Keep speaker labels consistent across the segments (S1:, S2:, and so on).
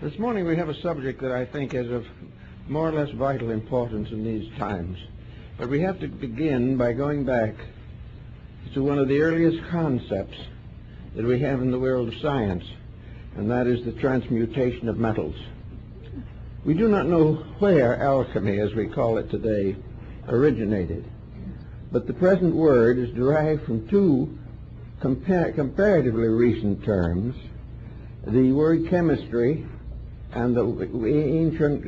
S1: This morning we have a subject that I think is of more or less vital importance in these times. But we have to begin by going back to one of the earliest concepts that we have in the world of science, and that is the transmutation of metals. We do not know where alchemy, as we call it today, originated, but the present word is derived from two comparatively recent terms, the word chemistry and the ancient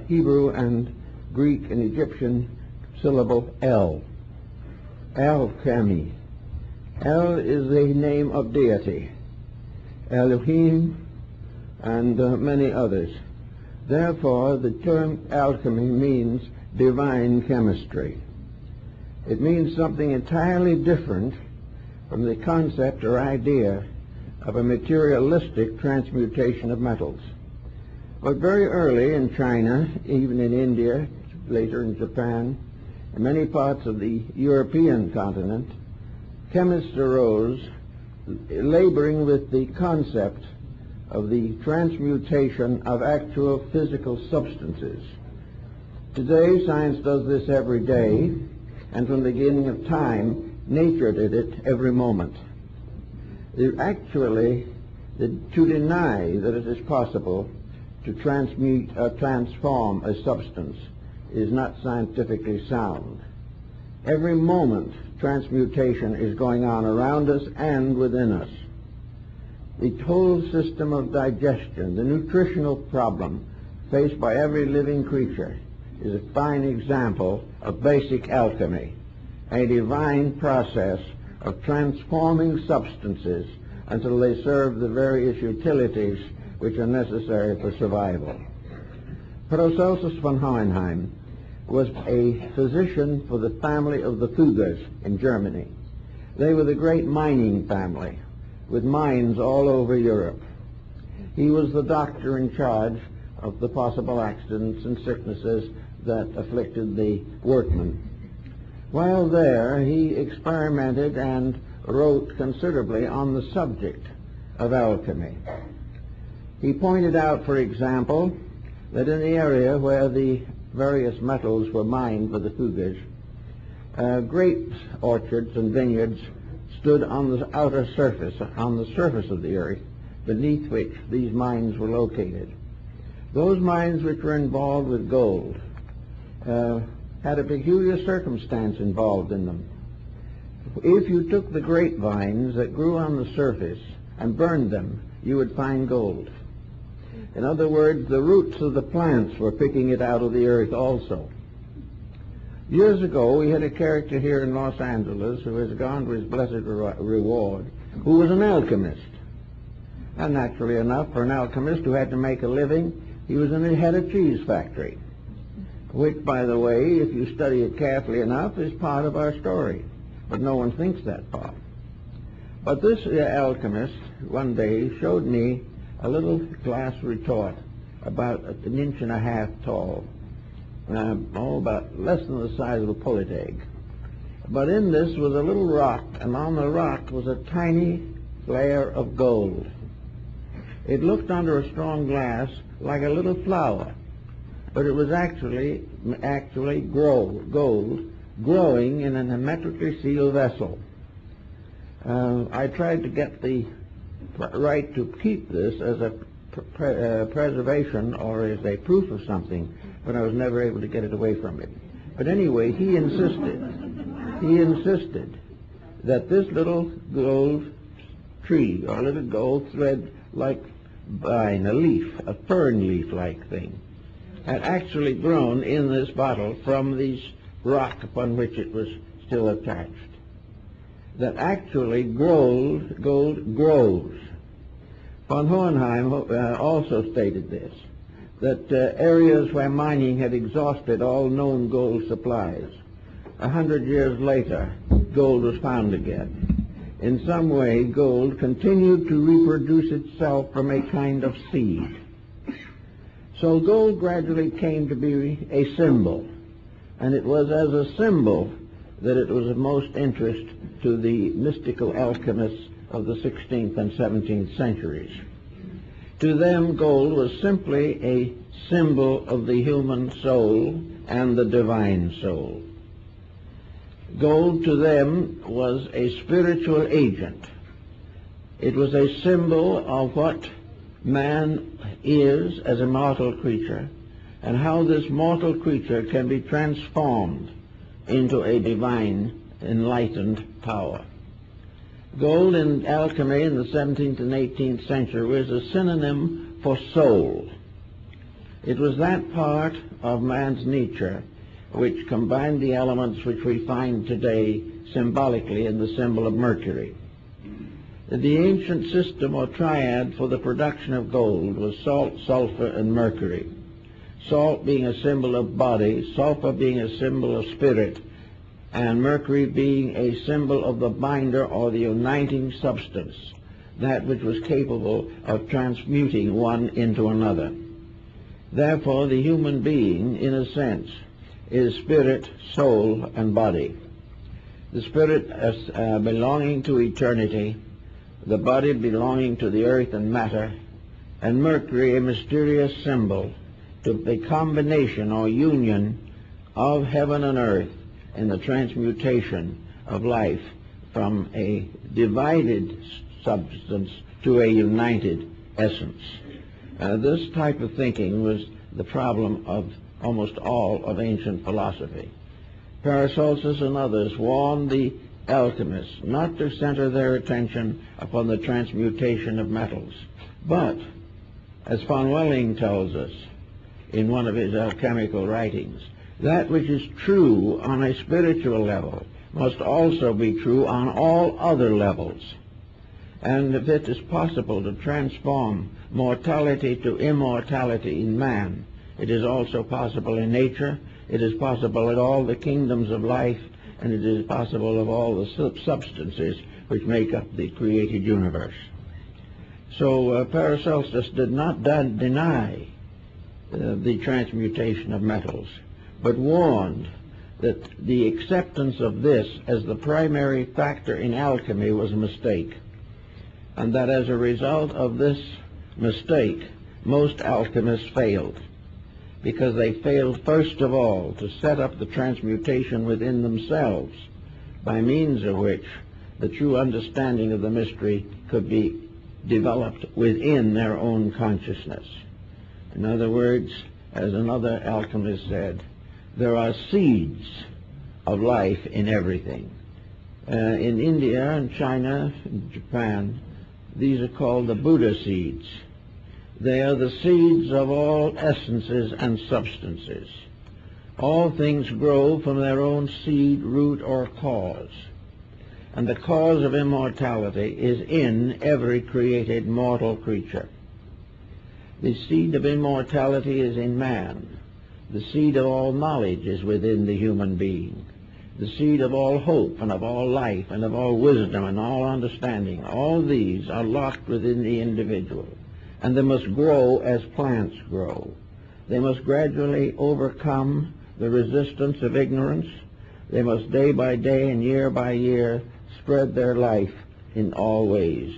S1: Hebrew and Greek and Egyptian syllable El. Alchemy. El is the name of deity, Elohim, and many others. Therefore, the term alchemy means divine chemistry. It means something entirely different from the concept or idea of a materialistic transmutation of metals. But very early in China, even in India, later in Japan, and many parts of the European continent, chemists arose laboring with the concept of the transmutation of actual physical substances. Today, science does this every day, and from the beginning of time, nature did it every moment. Actually, to deny that it is possible to transmute or transform a substance is not scientifically sound. Every moment, transmutation is going on around us and within us. The whole system of digestion, the nutritional problem faced by every living creature, is a fine example of basic alchemy, a divine process of transforming substances until they serve the various utilities which are necessary for survival. Paracelsus von Hohenheim was a physician for the family of the Fuggers in Germany. They were the great mining family with mines all over Europe. He was the doctor in charge of the possible accidents and sicknesses that afflicted the workmen. While there, he experimented and wrote considerably on the subject of alchemy. He pointed out, for example, that in the area where the various metals were mined for the Fuggers, grape orchards and vineyards stood on the outer surface, on the surface of the earth, beneath which these mines were located. Those mines which were involved with gold had a peculiar circumstance involved in them. If you took the grapevines that grew on the surface and burned them, you would find gold. In other words, the roots of the plants were picking it out of the earth also. Years ago, we had a character here in Los Angeles who has gone to his blessed reward, who was an alchemist. And naturally enough, for an alchemist who had to make a living, he had a cheese factory, which, by the way, if you study it carefully enough, is part of our story. But no one thinks that far. But this alchemist one day showed me a little glass retort about an inch and a half tall, about less than the size of a pullet egg. But in this was a little rock, and on the rock was a tiny layer of gold. It looked under a strong glass like a little flower, but it was actually gold growing in an hermetically sealed vessel. I tried to get the right to keep this as a preservation or as a proof of something, but I was never able to get it away from him. But anyway, he insisted that this little gold tree, or little gold thread-like vine, a leaf, a fern leaf-like thing, had actually grown in this bottle from this rock upon which it was still attached. That actually gold grows. Von Hohenheim also stated this, that areas where mining had exhausted all known gold supplies, 100 years later, gold was found again. In some way, gold continued to reproduce itself from a kind of seed. So gold gradually came to be a symbol, and it was as a symbol that it was of most interest to the mystical alchemists of the 16th and 17th centuries. To them, gold was simply a symbol of the human soul and the divine soul. Gold to them was a spiritual agent. It was a symbol of what man is as a mortal creature, and how this mortal creature can be transformed into a divine, enlightened power. Gold in alchemy in the 17th and 18th century was a synonym for soul. It was that part of man's nature which combined the elements which we find today symbolically in the symbol of mercury. The ancient system or triad for the production of gold was salt, sulfur, and mercury. Salt being a symbol of body, sulfur being a symbol of spirit, and mercury being a symbol of the binder or the uniting substance, that which was capable of transmuting one into another. Therefore, the human being, in a sense, is spirit, soul, and body. The spirit belonging to eternity, the body belonging to the earth and matter, and mercury a mysterious symbol to the combination or union of heaven and earth in the transmutation of life from a divided substance to a united essence. This type of thinking was the problem of almost all of ancient philosophy. Paracelsus and others warned the alchemists not to center their attention upon the transmutation of metals, but, as von Welling tells us in one of his alchemical writings, that which is true on a spiritual level must also be true on all other levels. And if it is possible to transform mortality to immortality in man, it is also possible in nature, it is possible in all the kingdoms of life, and it is possible of all the substances which make up the created universe. So Paracelsus did not deny the transmutation of metals, but warned that the acceptance of this as the primary factor in alchemy was a mistake, and that as a result of this mistake, most alchemists failed, because they failed first of all to set up the transmutation within themselves, by means of which the true understanding of the mystery could be developed within their own consciousness. In other words, as another alchemist said, there are seeds of life in everything. In India and China and Japan, these are called the Buddha seeds. They are the seeds of all essences and substances. All things grow from their own seed, root, or cause. And the cause of immortality is in every created mortal creature. The seed of immortality is in man. The seed of all knowledge is within the human being. The seed of all hope and of all life and of all wisdom and all understanding, all these are locked within the individual. And they must grow as plants grow. They must gradually overcome the resistance of ignorance. They must day by day and year by year spread their life in all ways.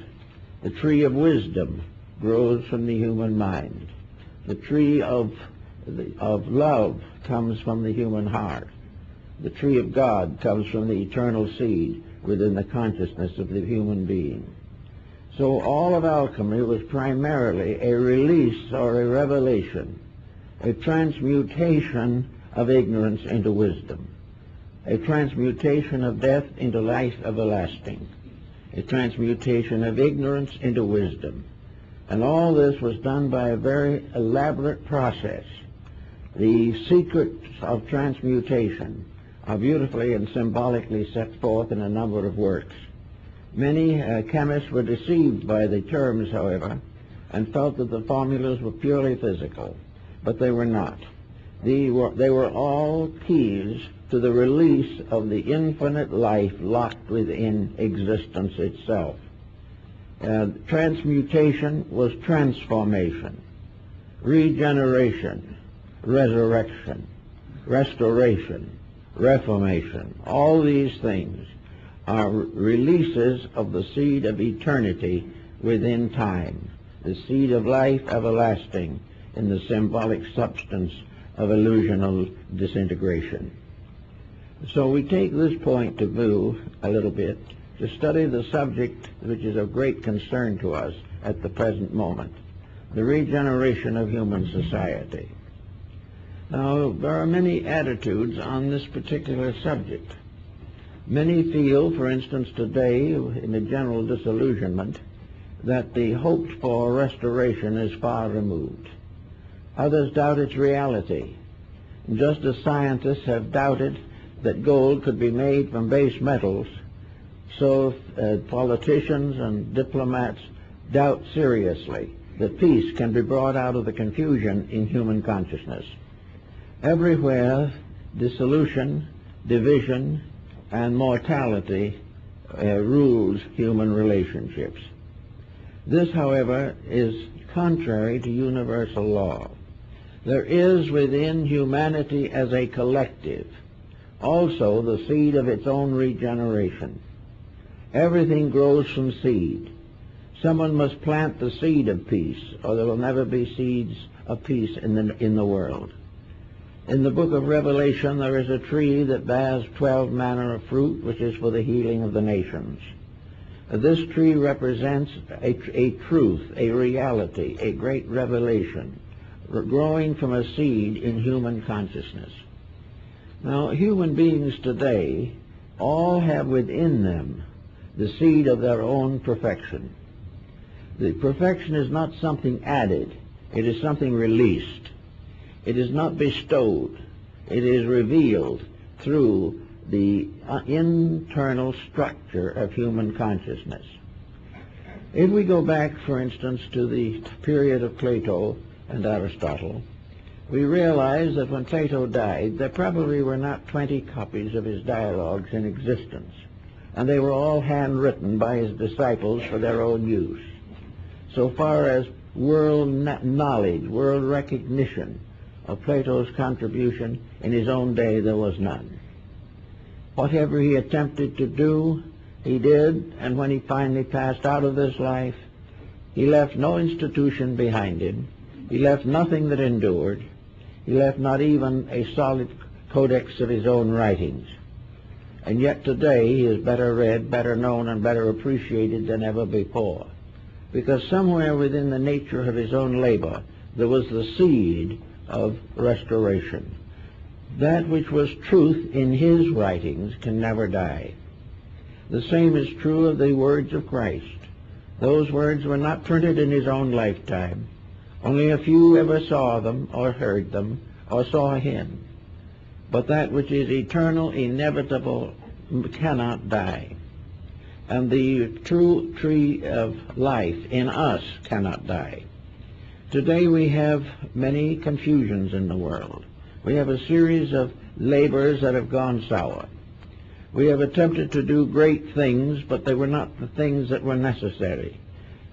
S1: The tree of wisdom grows from the human mind. The tree of love comes from the human heart. The tree of God comes from the eternal seed within the consciousness of the human being. So all of alchemy was primarily a release or a revelation, a transmutation of ignorance into wisdom, a transmutation of death into life everlasting, a transmutation of ignorance into wisdom. And all this was done by a very elaborate process. The secrets of transmutation are beautifully and symbolically set forth in a number of works. Many chemists were deceived by the terms, however, and felt that the formulas were purely physical, but they were not. They were all keys to the release of the infinite life locked within existence itself. Transmutation was transformation, regeneration, resurrection, restoration, reformation. All these things are releases of the seed of eternity within time. the seed of life everlasting in the symbolic substance of illusional disintegration. So we take this point of view a little bit to study the subject which is of great concern to us at the present moment, the regeneration of human society. Now, there are many attitudes on this particular subject. Many feel, for instance, today, in a general disillusionment, that the hoped-for restoration is far removed. Others doubt its reality, just as scientists have doubted that gold could be made from base metals, so politicians and diplomats doubt seriously that peace can be brought out of the confusion in human consciousness. Everywhere, dissolution, division, and mortality rules human relationships. This, however, is contrary to universal law. There is within humanity as a collective also the seed of its own regeneration. Everything grows from seed. Someone must plant the seed of peace, or there will never be seeds of peace in the world. In the book of Revelation, there is a tree that bears 12 manner of fruit, which is for the healing of the nations. This tree represents a truth, a reality, a great revelation, growing from a seed in human consciousness. Now, human beings today all have within them the seed of their own perfection. The perfection is not something added. It is something released. It is not bestowed. It is revealed through the internal structure of human consciousness. If we go back, for instance, to the period of Plato and Aristotle, we realize that when Plato died, there probably were not 20 copies of his dialogues in existence, and they were all handwritten by his disciples for their own use. So far as world knowledge, world recognition of Plato's contribution in his own day, there was none. Whatever he attempted to do, he did, and when he finally passed out of this life, he left no institution behind him. He left nothing that endured. He left not even a solid codex of his own writings. And yet today he is better read, better known, and better appreciated than ever before, because somewhere within the nature of his own labor there was the seed of restoration. That which was truth in his writings can never die. The same is true of the words of Christ. Those words were not printed in his own lifetime. Only a few ever saw them or heard them or saw him. But that which is eternal, inevitable, cannot die. And the true tree of life in us cannot die. Today we have many confusions in the world. We have a series of labors that have gone sour. We have attempted to do great things, but they were not the things that were necessary.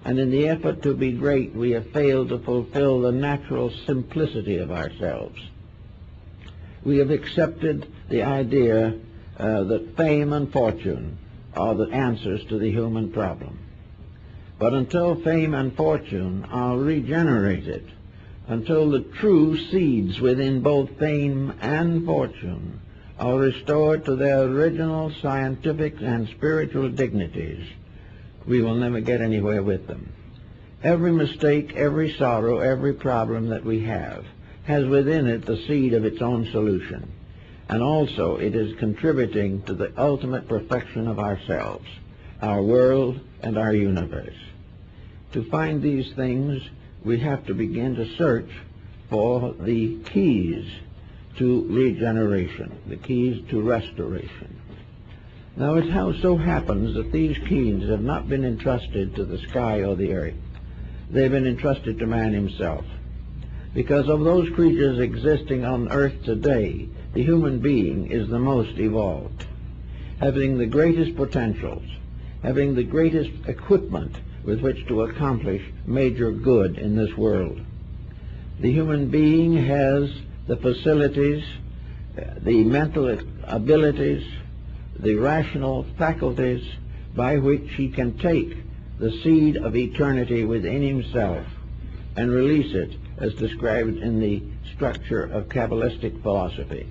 S1: And in the effort to be great, we have failed to fulfill the natural simplicity of ourselves. We have accepted the idea that fame and fortune are the answers to the human problem. But until fame and fortune are regenerated, until the true seeds within both fame and fortune are restored to their original scientific and spiritual dignities, we will never get anywhere with them. Every mistake, every sorrow, every problem that we have has within it the seed of its own solution. And also it is contributing to the ultimate perfection of ourselves, our world, and our universe. To find these things, we have to begin to search for the keys to regeneration, the keys to restoration. Now it so happens that these keys have not been entrusted to the sky or the earth. They've been entrusted to man himself. Because of those creatures existing on earth today, the human being is the most evolved, having the greatest potentials, having the greatest equipment with which to accomplish major good in this world. The human being has the facilities, the mental abilities, the rational faculties by which he can take the seed of eternity within himself and release it as described in the structure of Kabbalistic philosophy.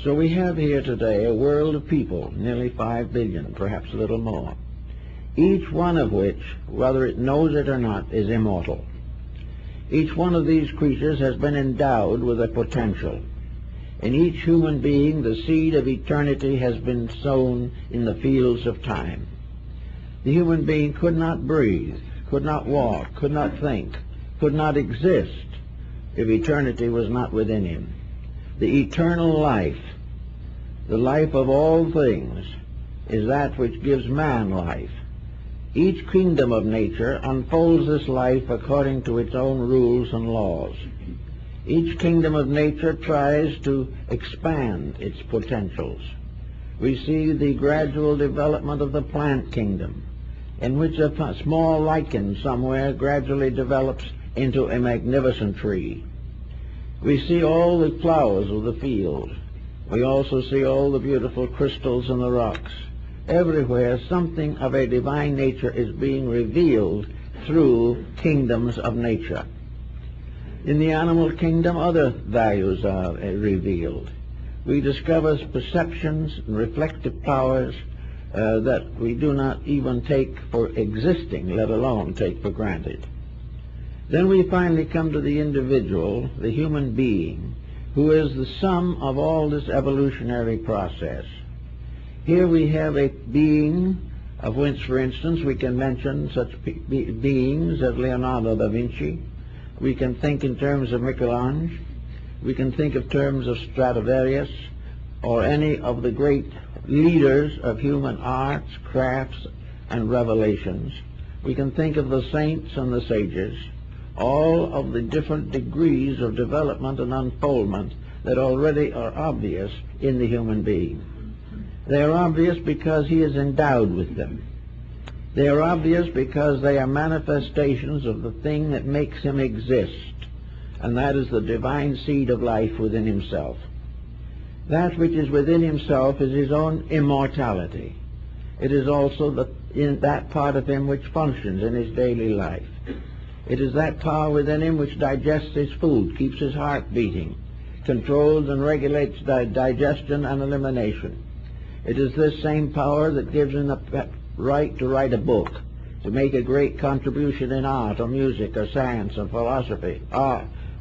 S1: So we have here today a world of people, nearly 5 billion, perhaps a little more, each one of which, whether it knows it or not, is immortal. Each one of these creatures has been endowed with a potential. In each human being, the seed of eternity has been sown in the fields of time. The human being could not breathe, could not walk, could not think, could not exist if eternity was not within him. The eternal life, the life of all things, is that which gives man life. Each kingdom of nature unfolds this life according to its own rules and laws. Each kingdom of nature tries to expand its potentials. We see the gradual development of the plant kingdom, in which a small lichen somewhere gradually develops into a magnificent tree. We see all the flowers of the field. We also see all the beautiful crystals in the rocks. Everywhere something of a divine nature is being revealed through kingdoms of nature. In the animal kingdom, other values are revealed. We discover perceptions and reflective powers that we do not even take for existing, let alone take for granted. Then we finally come to the individual, the human being, who is the sum of all this evolutionary process. Here we have a being of which, for instance, we can mention such beings as Leonardo da Vinci. We can think in terms of Michelangelo. We can think in terms of Stradivarius or any of the great leaders of human arts, crafts, and revelations. We can think of the saints and the sages, all of the different degrees of development and unfoldment that already are obvious in the human being. They are obvious because he is endowed with them. They are obvious because they are manifestations of the thing that makes him exist, and that is the divine seed of life within himself. That which is within himself is his own immortality. It is also in that part of him which functions in his daily life. It is that power within him which digests his food, keeps his heart beating, controls and regulates digestion and elimination. It is this same power that gives him the right to write a book, to make a great contribution in art or music or science or philosophy.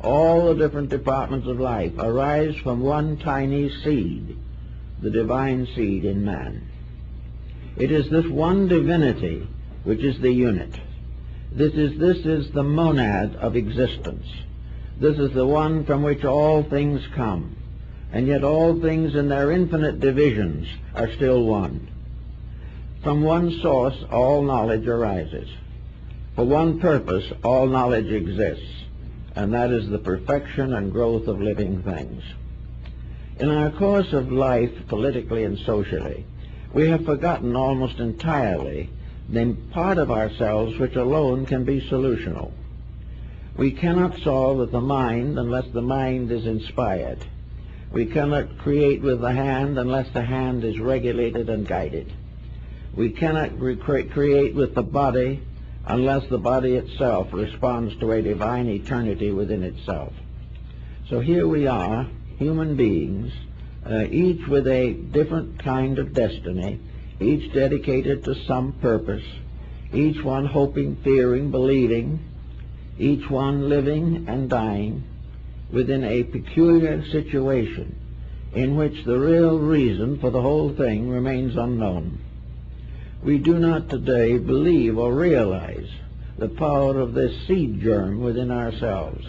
S1: All the different departments of life arise from one tiny seed, the divine seed in man. It is this one divinity which is the unit. This is the monad of existence. This is the one from which all things come, and yet all things in their infinite divisions are still one. From one source all knowledge arises. For one purpose all knowledge exists, and that is the perfection and growth of living things. In our course of life, politically and socially, we have forgotten almost entirely the part of ourselves which alone can be solutional. We cannot solve with the mind unless the mind is inspired. We cannot create with the hand unless the hand is regulated and guided. We cannot create with the body unless the body itself responds to a divine eternity within itself. So here we are, human beings, each with a different kind of destiny, each dedicated to some purpose, each one hoping, fearing, believing, each one living and dying within a peculiar situation in which the real reason for the whole thing remains unknown. We do not today believe or realize the power of this seed germ within ourselves,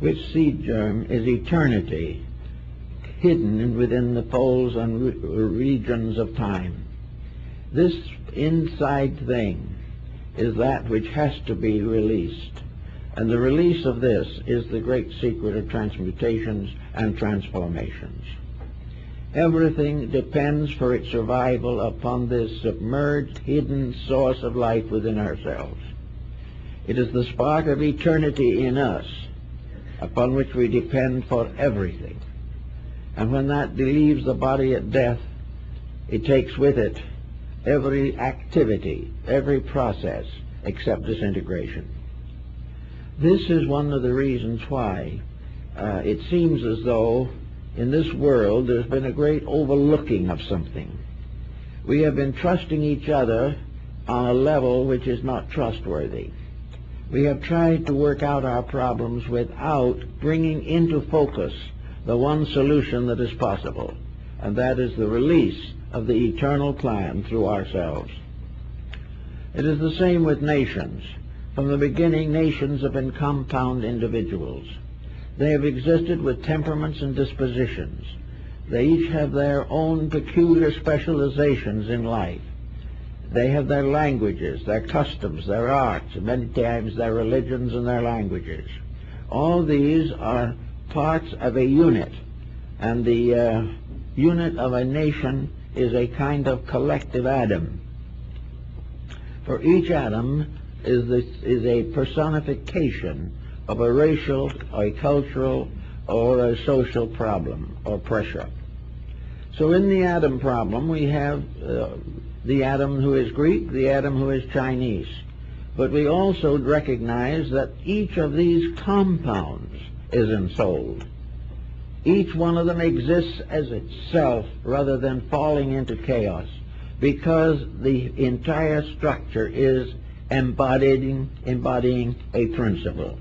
S1: which seed germ is eternity, hidden within the folds and regions of time. This inside thing is that which has to be released, and the release of this is the great secret of transmutations and transformations. Everything depends for its survival upon this submerged, hidden source of life within ourselves. It is the spark of eternity in us upon which we depend for everything. And when that leaves the body at death, it takes with it every activity, every process, except disintegration. This is one of the reasons why it seems as though in this world there's been a great overlooking of something. We have been trusting each other on a level which is not trustworthy. We have tried to work out our problems without bringing into focus the one solution that is possible, and that is the release of the eternal plan through ourselves. It is the same with nations. From the beginning, nations have been compound individuals. They have existed with temperaments and dispositions. They each have their own peculiar specializations in life. They have their languages, their customs, their arts, and many times their religions and their languages. All these are parts of a unit, and the unit of a nation is a kind of collective atom. For each atom is a personification of a racial, or a cultural, or a social problem or pressure. So in the atom problem we have the atom who is Greek, the atom who is Chinese. But we also recognize that each of these compounds is ensouled. Each one of them exists as itself rather than falling into chaos, because the entire structure is embodying a principle.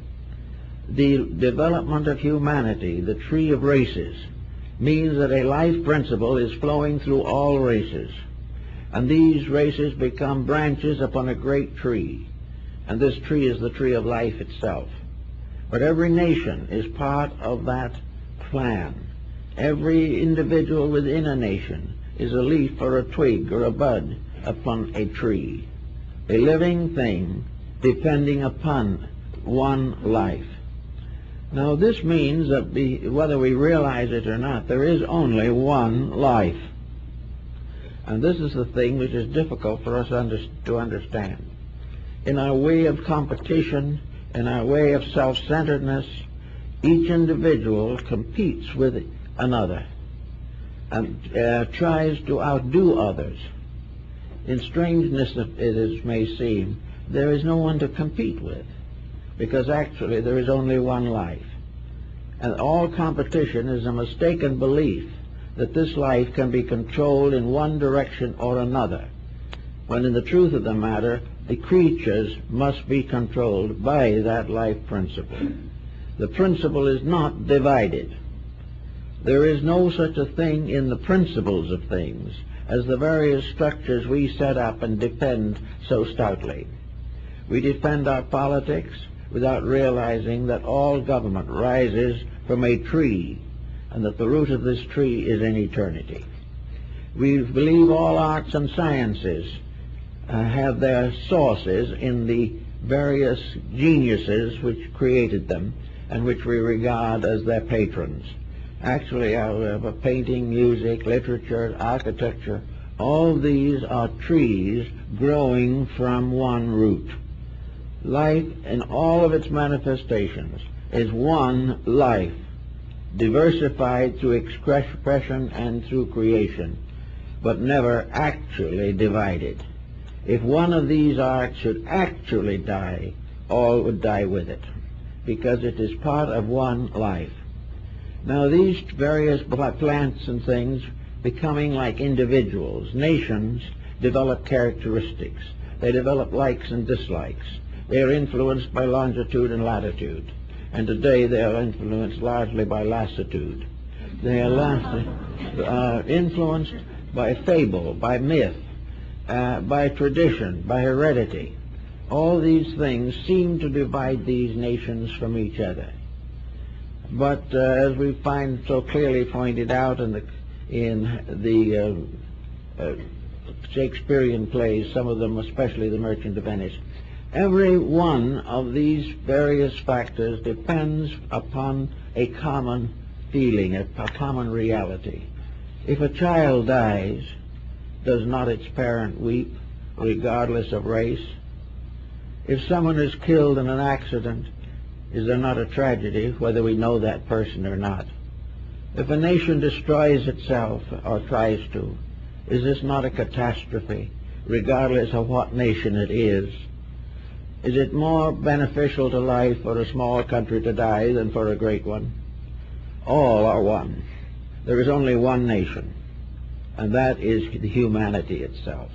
S1: The development of humanity, the tree of races, means that a life principle is flowing through all races. And these races become branches upon a great tree. And this tree is the tree of life itself. But every nation is part of that plan. Every individual within a nation is a leaf or a twig or a bud upon a tree, a living thing depending upon one life. Now this means that whether we realize it or not, there is only one life. And this is the thing which is difficult for us to understand. In our way of competition, in our way of self-centeredness, each individual competes with another and tries to outdo others. In strangeness it may seem, there is no one to compete with, because actually there is only one life. And all competition is a mistaken belief that this life can be controlled in one direction or another, when in the truth of the matter, the creatures must be controlled by that life principle. The principle is not divided. There is no such a thing in the principles of things as the various structures we set up and defend so stoutly. We defend our politics without realizing that all government rises from a tree, and that the root of this tree is in eternity. We believe all arts and sciences have their sources in the various geniuses which created them and which we regard as their patrons. Actually, our painting, music, literature, architecture, all these are trees growing from one root. Life in all of its manifestations is one life, diversified through expression and through creation, but never actually divided. If one of these arts should actually die, all would die with it, because it is part of one life. Now these various plants and things becoming like individuals, nations, develop characteristics. They develop likes and dislikes. They are influenced by longitude and latitude. And today they are influenced largely by lassitude. They are influenced by fable, by myth, by tradition, by heredity. All these things seem to divide these nations from each other. But as we find so clearly pointed out in the Shakespearean plays, some of them, especially The Merchant of Venice, every one of these various factors depends upon a common feeling, a common reality. If a child dies, does not its parent weep, regardless of race? If someone is killed in an accident, is there not a tragedy, whether we know that person or not? If a nation destroys itself, or tries to, is this not a catastrophe, regardless of what nation it is? Is it more beneficial to life for a small country to die than for a great one? All are one. There is only one nation, and that is the humanity itself.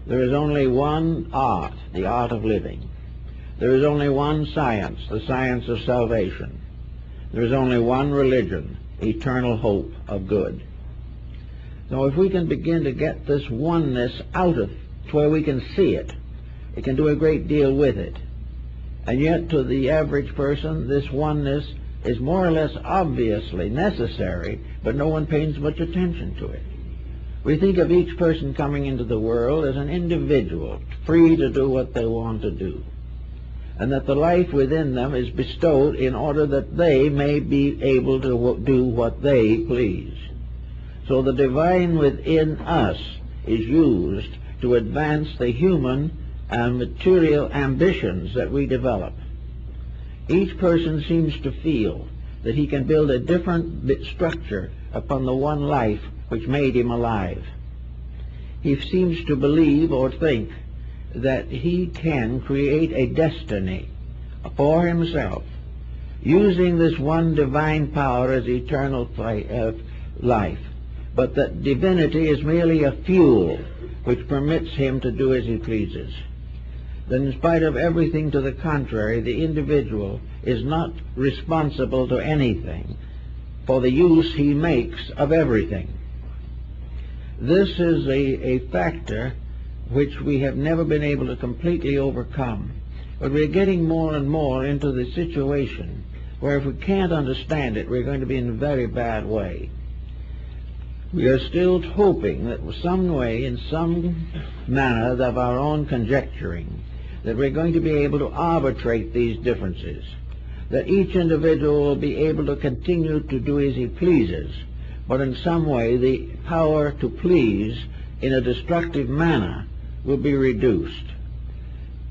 S1: There is only one art, the art of living. There is only one science, the science of salvation. There is only one religion, eternal hope of good. So if we can begin to get this oneness out of to where we can see it, it can do a great deal with it. And yet to the average person, this oneness is more or less obviously necessary, but no one pays much attention to it. We think of each person coming into the world as an individual, free to do what they want to do, and that the life within them is bestowed in order that they may be able to do what they please. So the divine within us is used to advance the human and material ambitions that we develop. Each person seems to feel that he can build a different structure upon the one life which made him alive. He seems to believe or think that he can create a destiny for himself, using this one divine power as eternal life, but that divinity is merely a fuel which permits him to do as he pleases. That in spite of everything to the contrary, the individual is not responsible to anything for the use he makes of everything. This is a factor which we have never been able to completely overcome. But we're getting more and more into the situation where if we can't understand it, we're going to be in a very bad way. We are still hoping that some way, in some manner of our own conjecturing, that we're going to be able to arbitrate these differences, that each individual will be able to continue to do as he pleases, but in some way the power to please in a destructive manner will be reduced.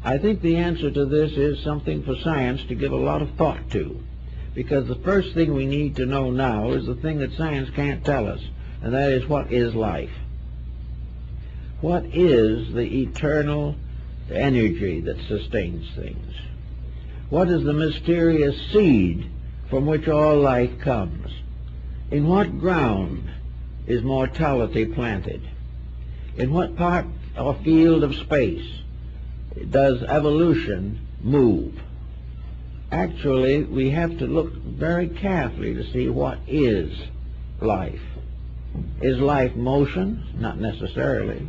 S1: I think the answer to this is something for science to give a lot of thought to, because the first thing we need to know now is the thing that science can't tell us, and that is, what is life? What is the eternal energy that sustains things? What is the mysterious seed from which all life comes? In what ground is mortality planted? In what part or field of space does evolution move? Actually, we have to look very carefully to see what is life. Is life motion? Not necessarily.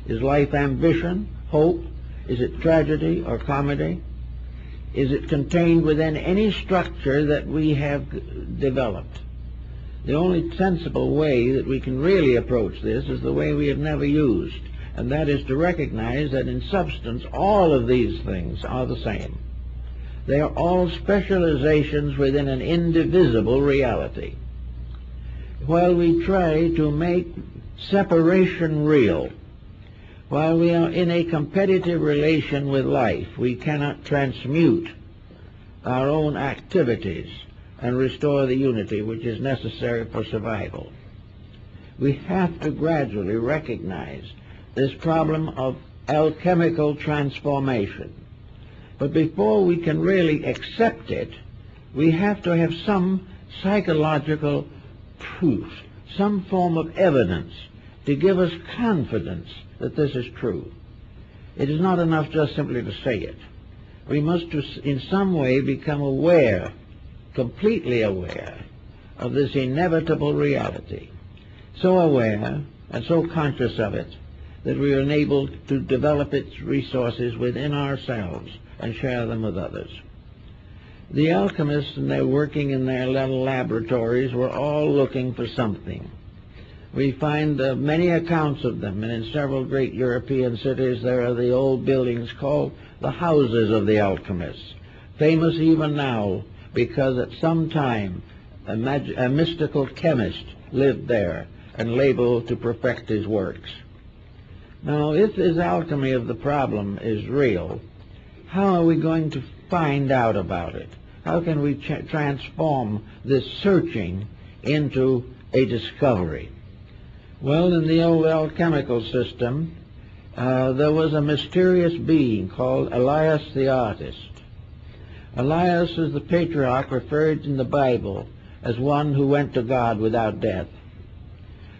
S1: Is life ambition, hope? Is it tragedy or comedy? Is it contained within any structure that we have developed? The only sensible way that we can really approach this is the way we have never used, and that is to recognize that in substance all of these things are the same. They are all specializations within an indivisible reality. While we try to make separation real, while we are in a competitive relation with life, we cannot transmute our own activities and restore the unity which is necessary for survival. We have to gradually recognize this problem of alchemical transformation. But before we can really accept it, we have to have some psychological proof, some form of evidence to give us confidence that this is true. It is not enough just simply to say it. We must in some way become aware, completely aware, of this inevitable reality. So aware and so conscious of it that we are enabled to develop its resources within ourselves and share them with others. The alchemists, and they're working in their little laboratories, were all looking for something. We find many accounts of them, and in several great European cities there are the old buildings called the houses of the alchemists, famous even now because at some time a mystical chemist lived there and labeled to perfect his works. Now, if this alchemy of the problem is real, how are we going to find out about it? How can we transform this searching into a discovery? Well, in the old alchemical system, there was a mysterious being called Elias the artist. Elias is the patriarch referred in the Bible as one who went to God without death.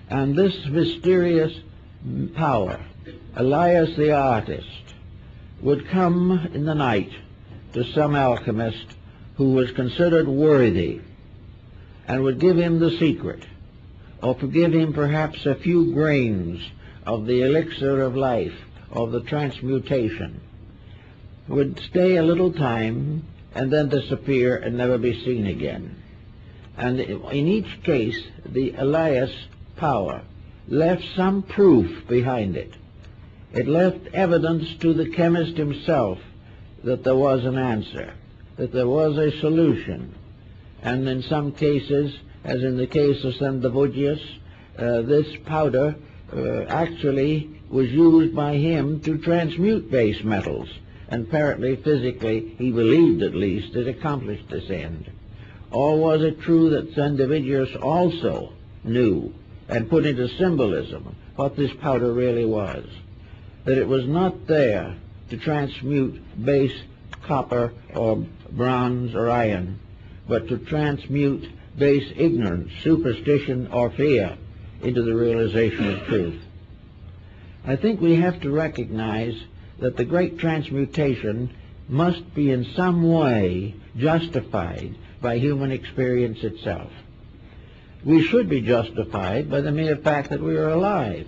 S1: And this mysterious power, Elias the artist, would come in the night to some alchemist who was considered worthy and would give him the secret, or give him perhaps a few grains of the elixir of life, of the transmutation, would stay a little time and then disappear and never be seen again. And in each case, the Elias power left some proof behind it. It left evidence to the chemist himself that there was an answer, that there was a solution. And in some cases, as in the case of Sendivogius, this powder actually was used by him to transmute base metals. And apparently, physically, he believed at least, it accomplished this end. Or was it true that Sendivogius also knew and put into symbolism what this powder really was? That it was not there to transmute base copper or bronze or iron, but to transmute base ignorance, superstition, or fear into the realization of truth. I think we have to recognize that the great transmutation must be in some way justified by human experience itself. We should be justified by the mere fact that we are alive,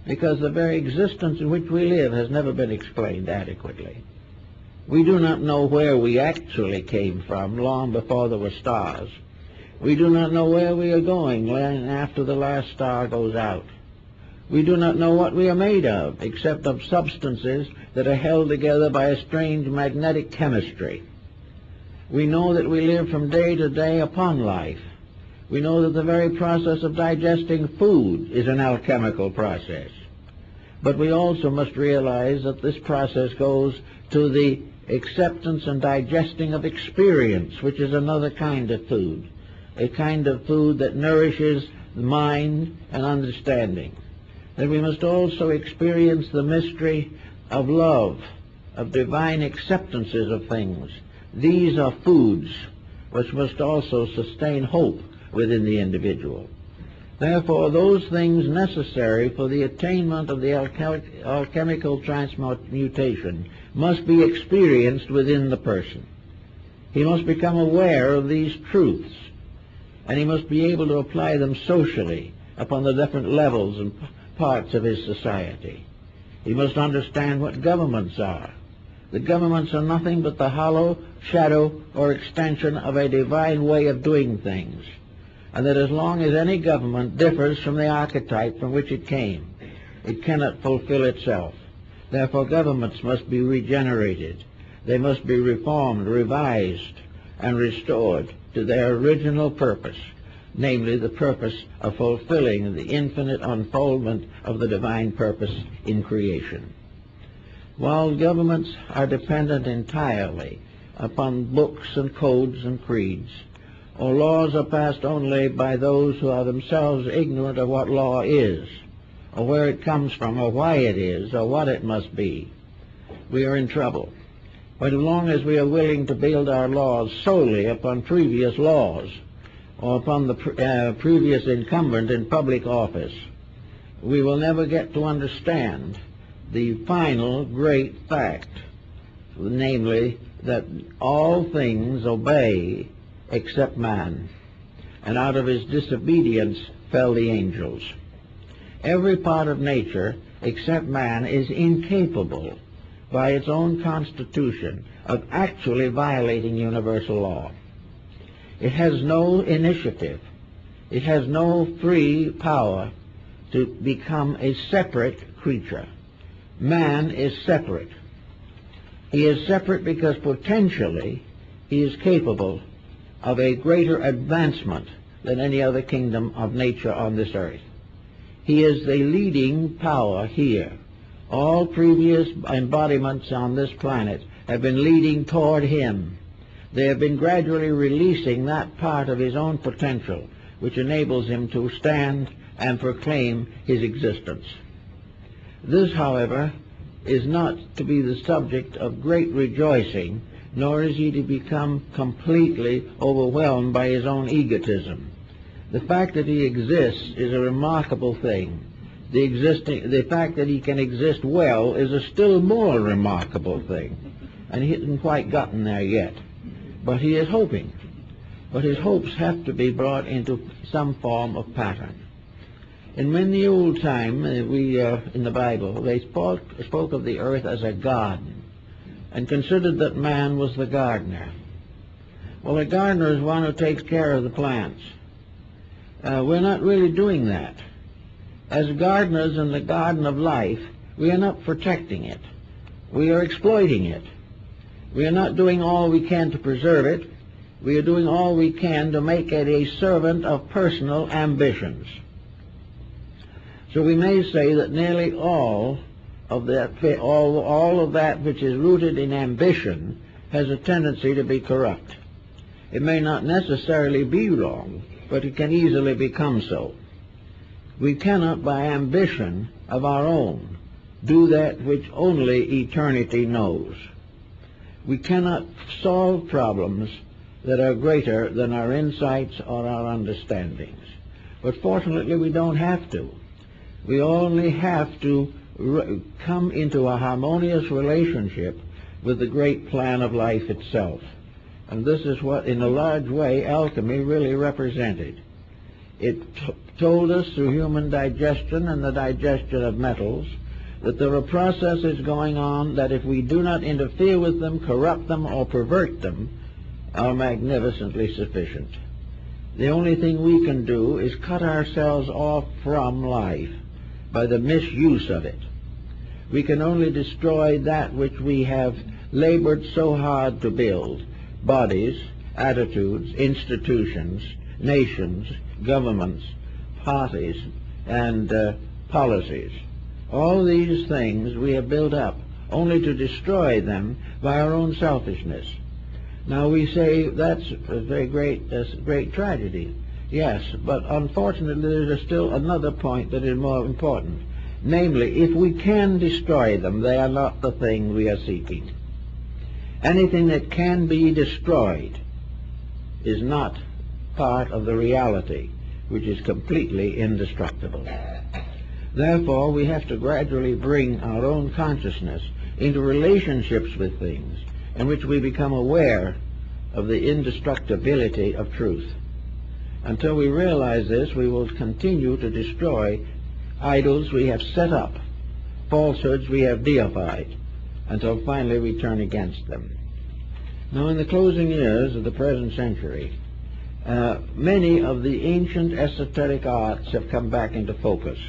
S1: because the very existence in which we live has never been explained adequately. We do not know where we actually came from long before there were stars. We do not know where we are going after the last star goes out. We do not know what we are made of, except of substances that are held together by a strange magnetic chemistry. We know that we live from day to day upon life. We know that the very process of digesting food is an alchemical process. But we also must realize that this process goes to the acceptance and digesting of experience, which is another kind of food, a kind of food that nourishes the mind and understanding. That we must also experience the mystery of love, of divine acceptances of things. These are foods which must also sustain hope within the individual. Therefore, those things necessary for the attainment of the alchemical transmutation must be experienced within the person. He must become aware of these truths, and he must be able to apply them socially upon the different levels and parts of his society. He must understand what governments are. The governments are nothing but the hollow shadow or extension of a divine way of doing things, and that as long as any government differs from the archetype from which it came, it cannot fulfill itself. Therefore, governments must be regenerated. They must be reformed, revised, and restored to their original purpose, namely the purpose of fulfilling the infinite unfoldment of the divine purpose in creation. While governments are dependent entirely upon books and codes and creeds, or laws are passed only by those who are themselves ignorant of what law is, or where it comes from, or why it is, or what it must be, we are in trouble. But as long as we are willing to build our laws solely upon previous laws, or upon the previous incumbent in public office, we will never get to understand the final great fact, namely that all things obey except man, and out of his disobedience fell the angels. Every part of nature except man is incapable by its own constitution of actually violating universal law. It has no initiative. It has no free power to become a separate creature. Man is separate. He is separate because potentially he is capable of a greater advancement than any other kingdom of nature on this earth. He is the leading power here. All previous embodiments on this planet have been leading toward him. They have been gradually releasing that part of his own potential which enables him to stand and proclaim his existence. This, however, is not to be the subject of great rejoicing, nor is he to become completely overwhelmed by his own egotism. The fact that he exists is a remarkable thing. The fact that he can exist well is a still more remarkable thing. And he hasn't quite gotten there yet. But he is hoping. But his hopes have to be brought into some form of pattern. And in the old time, in the Bible, they spoke of the earth as a garden and considered that man was the gardener. Well, a gardener is one who takes care of the plants. We're not really doing that. As gardeners in the garden of life, we are not protecting it. We are exploiting it. We are not doing all we can to preserve it. We are doing all we can to make it a servant of personal ambitions. So we may say that nearly all of that which is rooted in ambition has a tendency to be corrupt. It may not necessarily be wrong, but it can easily become so. We cannot, by ambition of our own, do that which only eternity knows. We cannot solve problems that are greater than our insights or our understandings. But fortunately, we don't have to. We only have to come into a harmonious relationship with the great plan of life itself. And this is what, in a large way, alchemy really represented. It told us through human digestion and the digestion of metals that there are processes going on that if we do not interfere with them, corrupt them, or pervert them, are magnificently sufficient. The only thing we can do is cut ourselves off from life by the misuse of it. We can only destroy that which we have labored so hard to build: bodies, attitudes, institutions, nations, governments, parties, and policies. All these things we have built up only to destroy them by our own selfishness. Now we say that's a very great tragedy. Yes, but unfortunately there's still another point that is more important. Namely, if we can destroy them, they are not the thing we are seeking. Anything that can be destroyed is not part of the reality, which is completely indestructible. Therefore, we have to gradually bring our own consciousness into relationships with things in which we become aware of the indestructibility of truth. Until we realize this, we will continue to destroy idols we have set up, falsehoods we have deified, until finally we turn against them. Now, in the closing years of the present century, many of the ancient esoteric arts have come back into focus.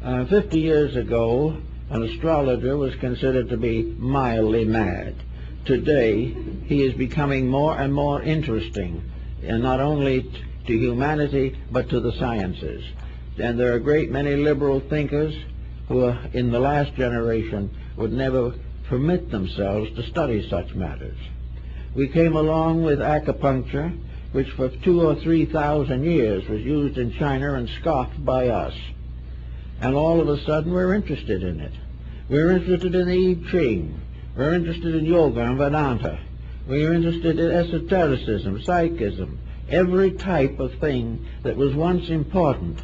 S1: 50 years ago, an astrologer was considered to be mildly mad. Today, he is becoming more and more interesting, and not only to humanity, but to the sciences. And there are a great many liberal thinkers who, in the last generation, would never permit themselves to study such matters. We came along with acupuncture, which for 2,000 or 3,000 years was used in China and scoffed by us. And all of a sudden we're interested in it. We're interested in the I Ching. We're interested in yoga and Vedanta. We're interested in esotericism, psychism, every type of thing that was once important,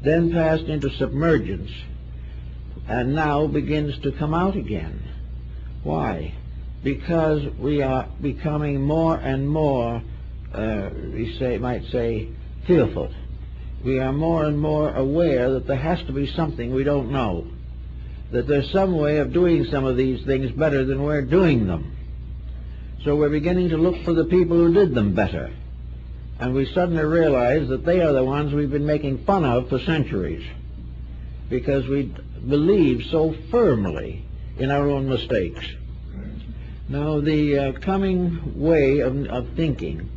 S1: then passed into submergence, and now begins to come out again. Why? Because we are becoming more and more, might say, fearful. We are more and more aware that there has to be something we don't know, that there's some way of doing some of these things better than we're doing them. So we're beginning to look for the people who did them better. And we suddenly realize that they are the ones we've been making fun of for centuries, because we believe so firmly in our own mistakes. Now, the coming way of thinking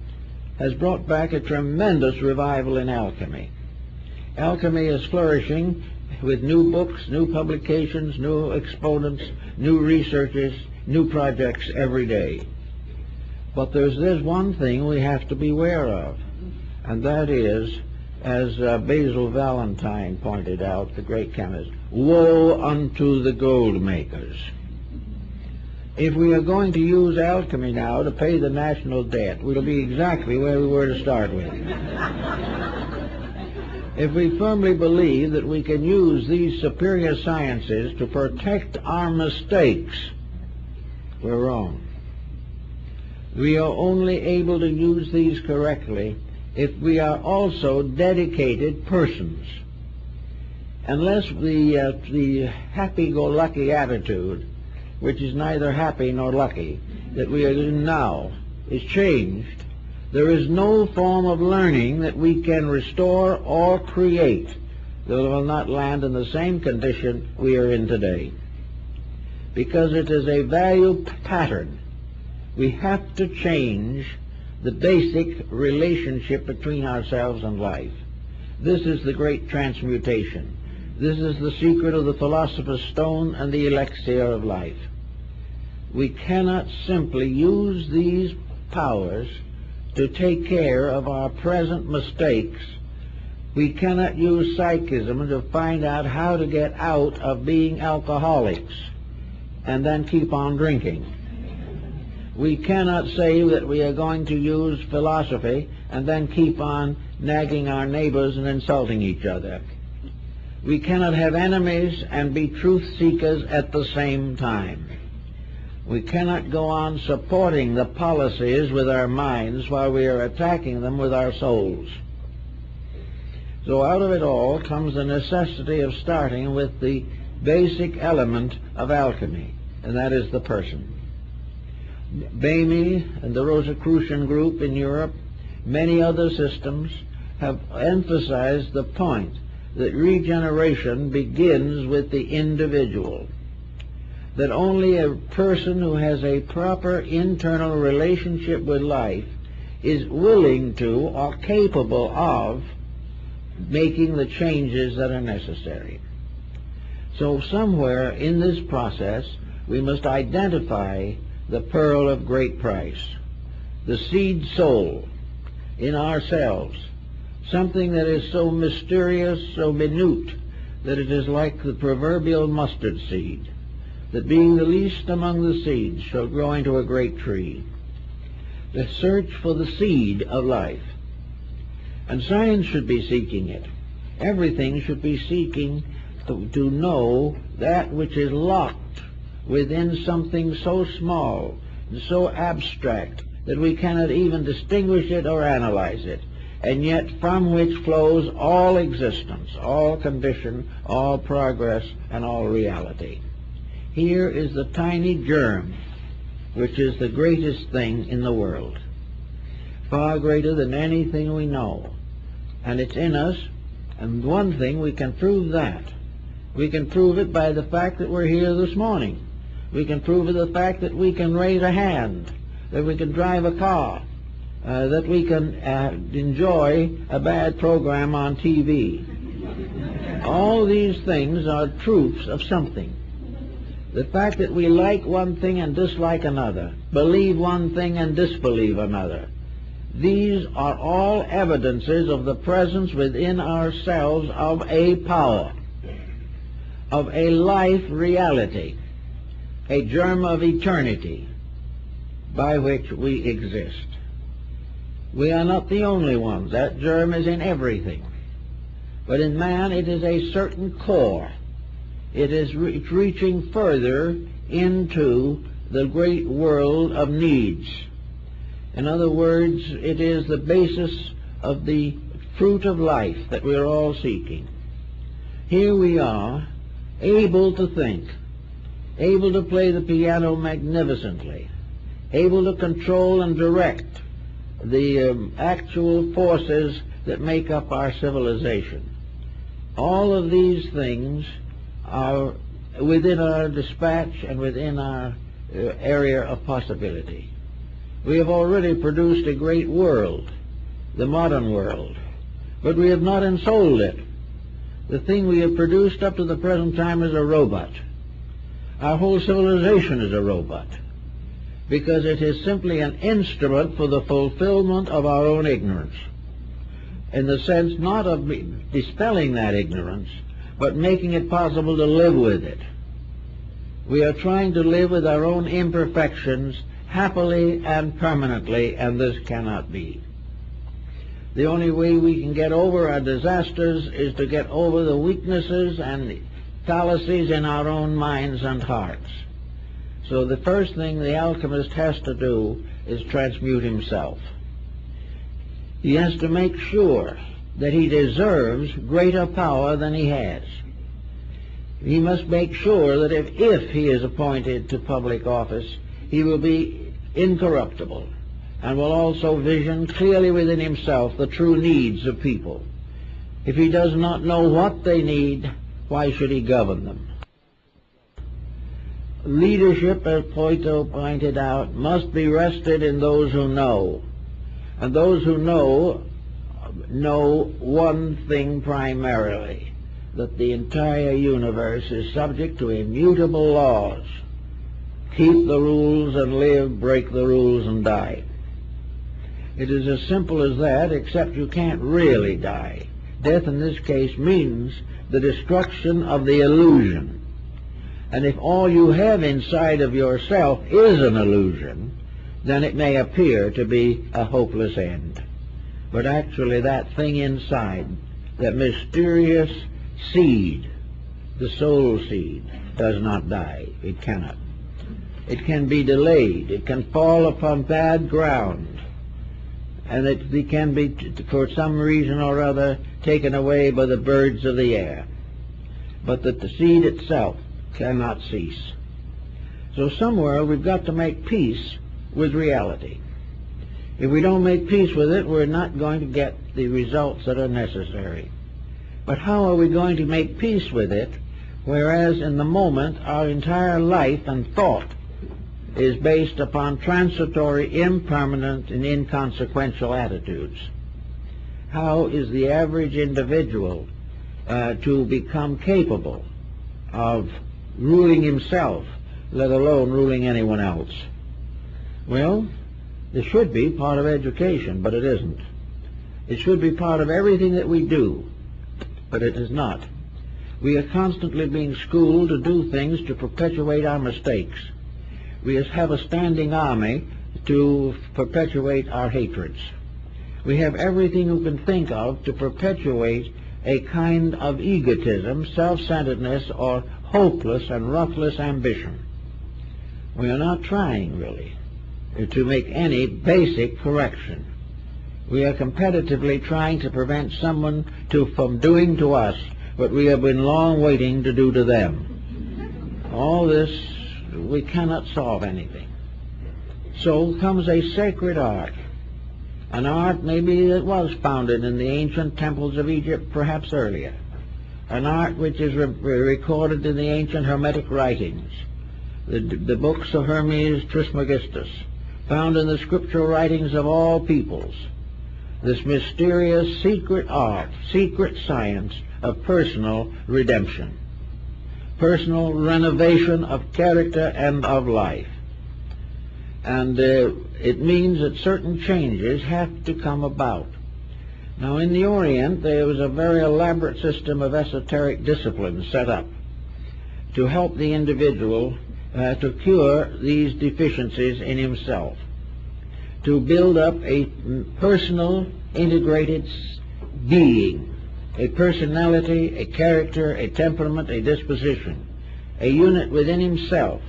S1: has brought back a tremendous revival in alchemy. Alchemy is flourishing with new books, new publications, new exponents, new researches, new projects every day. But there's one thing we have to beware of, and that is as Basil Valentine pointed out, the great chemist, woe unto the gold makers. If we are going to use alchemy now to pay the national debt, we'll be exactly where we were to start with. If we firmly believe that we can use these superior sciences to protect our mistakes, we're wrong. We are only able to use these correctly if we are also dedicated persons. Unless the happy-go-lucky attitude, which is neither happy nor lucky, that we are in now, is changed, there is no form of learning that we can restore or create that will not land in the same condition we are in today. Because it is a value pattern. We have to change the basic relationship between ourselves and life. This is the great transmutation. This is the secret of the philosopher's stone and the elixir of life. We cannot simply use these powers to take care of our present mistakes. We cannot use psychism to find out how to get out of being alcoholics and then keep on drinking. We cannot say that we are going to use philosophy and then keep on nagging our neighbors and insulting each other. We cannot have enemies and be truth seekers at the same time. We cannot go on supporting the policies with our minds while we are attacking them with our souls. So out of it all comes the necessity of starting with the basic element of alchemy, and that is the person. Bamey and the Rosicrucian group in Europe, many other systems, have emphasized the point that regeneration begins with the individual, that only a person who has a proper internal relationship with life is willing to or capable of making the changes that are necessary. So somewhere in this process we must identify the pearl of great price, the seed soul in ourselves, something that is so mysterious, so minute, that it is like the proverbial mustard seed, that being the least among the seeds shall grow into a great tree. The search for the seed of life. And science should be seeking it. Everything should be seeking to know that which is locked within something so small and so abstract that we cannot even distinguish it or analyze it, and yet from which flows all existence, all condition, all progress, and all reality. Here is the tiny germ, which is the greatest thing in the world, far greater than anything we know. And it's in us, and one thing we can prove that. We can prove it by the fact that we're here this morning. We can prove it by the fact that we can raise a hand, that we can drive a car, that we can enjoy a bad program on TV. All these things are proofs of something. The fact that we like one thing and dislike another, believe one thing and disbelieve another, these are all evidences of the presence within ourselves of a power, of a life reality, a germ of eternity by which we exist. We are not the only ones. That germ is in everything. But in man it is a certain core. It is reaching further into the great world of needs. In other words, it is the basis of the fruit of life that we're all seeking. Here we are, able to think, able to play the piano magnificently, able to control and direct the actual forces that make up our civilization. All of these things are within our dispatch and within our area of possibility. We have already produced a great world, the modern world, but we have not ensouled it. The thing we have produced up to the present time is a robot. Our whole civilization is a robot, because it is simply an instrument for the fulfillment of our own ignorance. in the sense not of dispelling that ignorance, but making it possible to live with it. We are trying to live with our own imperfections happily and permanently, and this cannot be. The only way we can get over our disasters is to get over the weaknesses and fallacies in our own minds and hearts. So the first thing the alchemist has to do is transmute himself. He has to make sure that he deserves greater power than he has. He must make sure that if he is appointed to public office, he will be incorruptible and will also vision clearly within himself the true needs of people. If he does not know what they need, why should he govern them? Leadership, as Plato pointed out, must be rested in those who know. And those who know one thing primarily, that the entire universe is subject to immutable laws. Keep the rules and live, break the rules and die. It is as simple as that, except you can't really die. Death in this case means the destruction of the illusion. And if all you have inside of yourself is an illusion, then it may appear to be a hopeless end. But actually that thing inside, that mysterious seed, the soul seed, does not die. It cannot. It can be delayed. It can fall upon bad ground. And it can be, for some reason or other, taken away by the birds of the air. But that the seed itself cannot cease. So somewhere we've got to make peace with reality. If we don't make peace with it, we're not going to get the results that are necessary. But how are we going to make peace with it, whereas in the moment our entire life and thought is based upon transitory, impermanent, and inconsequential attitudes? How is the average individual to become capable of ruling himself, let alone ruling anyone else? Well, this should be part of education, but it isn't. It should be part of everything that we do, but it is not. We are constantly being schooled to do things to perpetuate our mistakes. We have a standing army to perpetuate our hatreds. We have everything we can think of to perpetuate a kind of egotism, self-centeredness, or hopeless and ruthless ambition. We are not trying, really, to make any basic correction. We are competitively trying to prevent someone from doing to us what we have been long waiting to do to them. All this, we cannot solve anything. So comes a sacred art, an art maybe that was founded in the ancient temples of Egypt, perhaps earlier, an art which is recorded in the ancient Hermetic writings, the books of Hermes Trismegistus, found in the scriptural writings of all peoples, this mysterious secret art, secret science of personal redemption, personal renovation of character and of life. And it means that certain changes have to come about. Now, in the Orient, there was a very elaborate system of esoteric disciplines set up to help the individual to cure these deficiencies in himself, to build up a personal, integrated being, a personality, a character, a temperament, a disposition, a unit within himself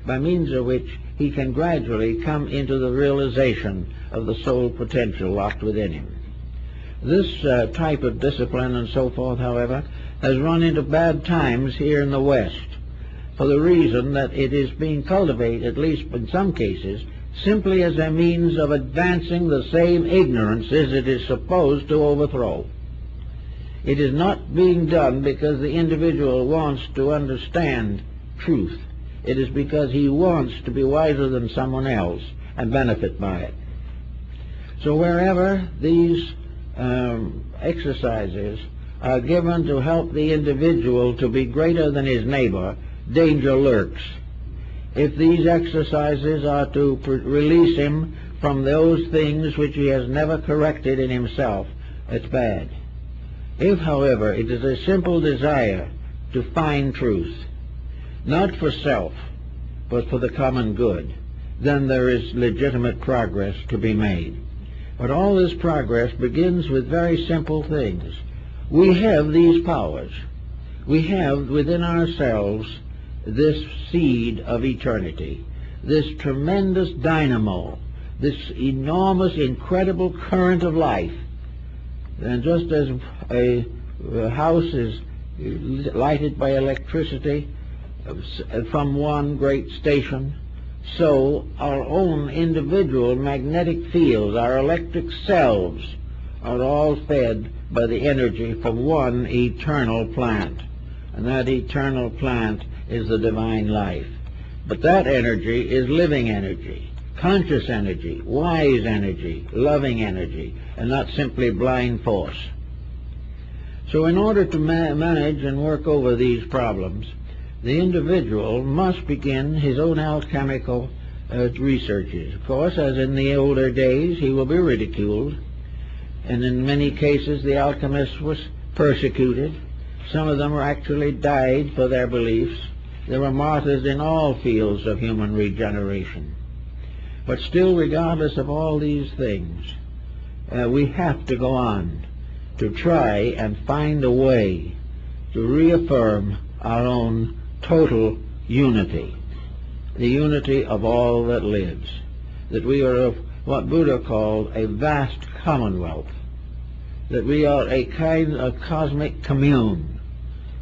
S1: by means of which he can gradually come into the realization of the soul potential locked within him. This type of discipline and so forth, however, has run into bad times here in the West for the reason that it is being cultivated, at least in some cases, simply as a means of advancing the same ignorances it is supposed to overthrow. It is not being done because the individual wants to understand truth. It is because he wants to be wiser than someone else and benefit by it. So wherever these exercises are given to help the individual to be greater than his neighbor, danger lurks. If these exercises are to release him from those things which he has never corrected in himself,
S2: it's bad. If, however, it is a simple desire to find truth, not for self, but for the common good, then there is legitimate progress to be made. But all this progress begins with very simple things. We have these powers. We have within ourselves this seed of eternity, this tremendous dynamo, this enormous, incredible current of life. And just as a house is lighted by electricity from one great station, so our own individual magnetic fields, our electric selves, are all fed by the energy from one eternal plant. And that eternal plant is the divine life. But that energy is living energy, conscious energy, wise energy, loving energy, and not simply blind force. So in order to manage and work over these problems, the individual must begin his own alchemical researches. Of course, as in the older days, he will be ridiculed, and in many cases the alchemists was persecuted. Some of them actually died for their beliefs. There were martyrs in all fields of human regeneration. But still, regardless of all these things, we have to go on to try and find a way to reaffirm our own total unity, the unity of all that lives, that we are of what Buddha called a vast commonwealth, that we are a kind of cosmic commune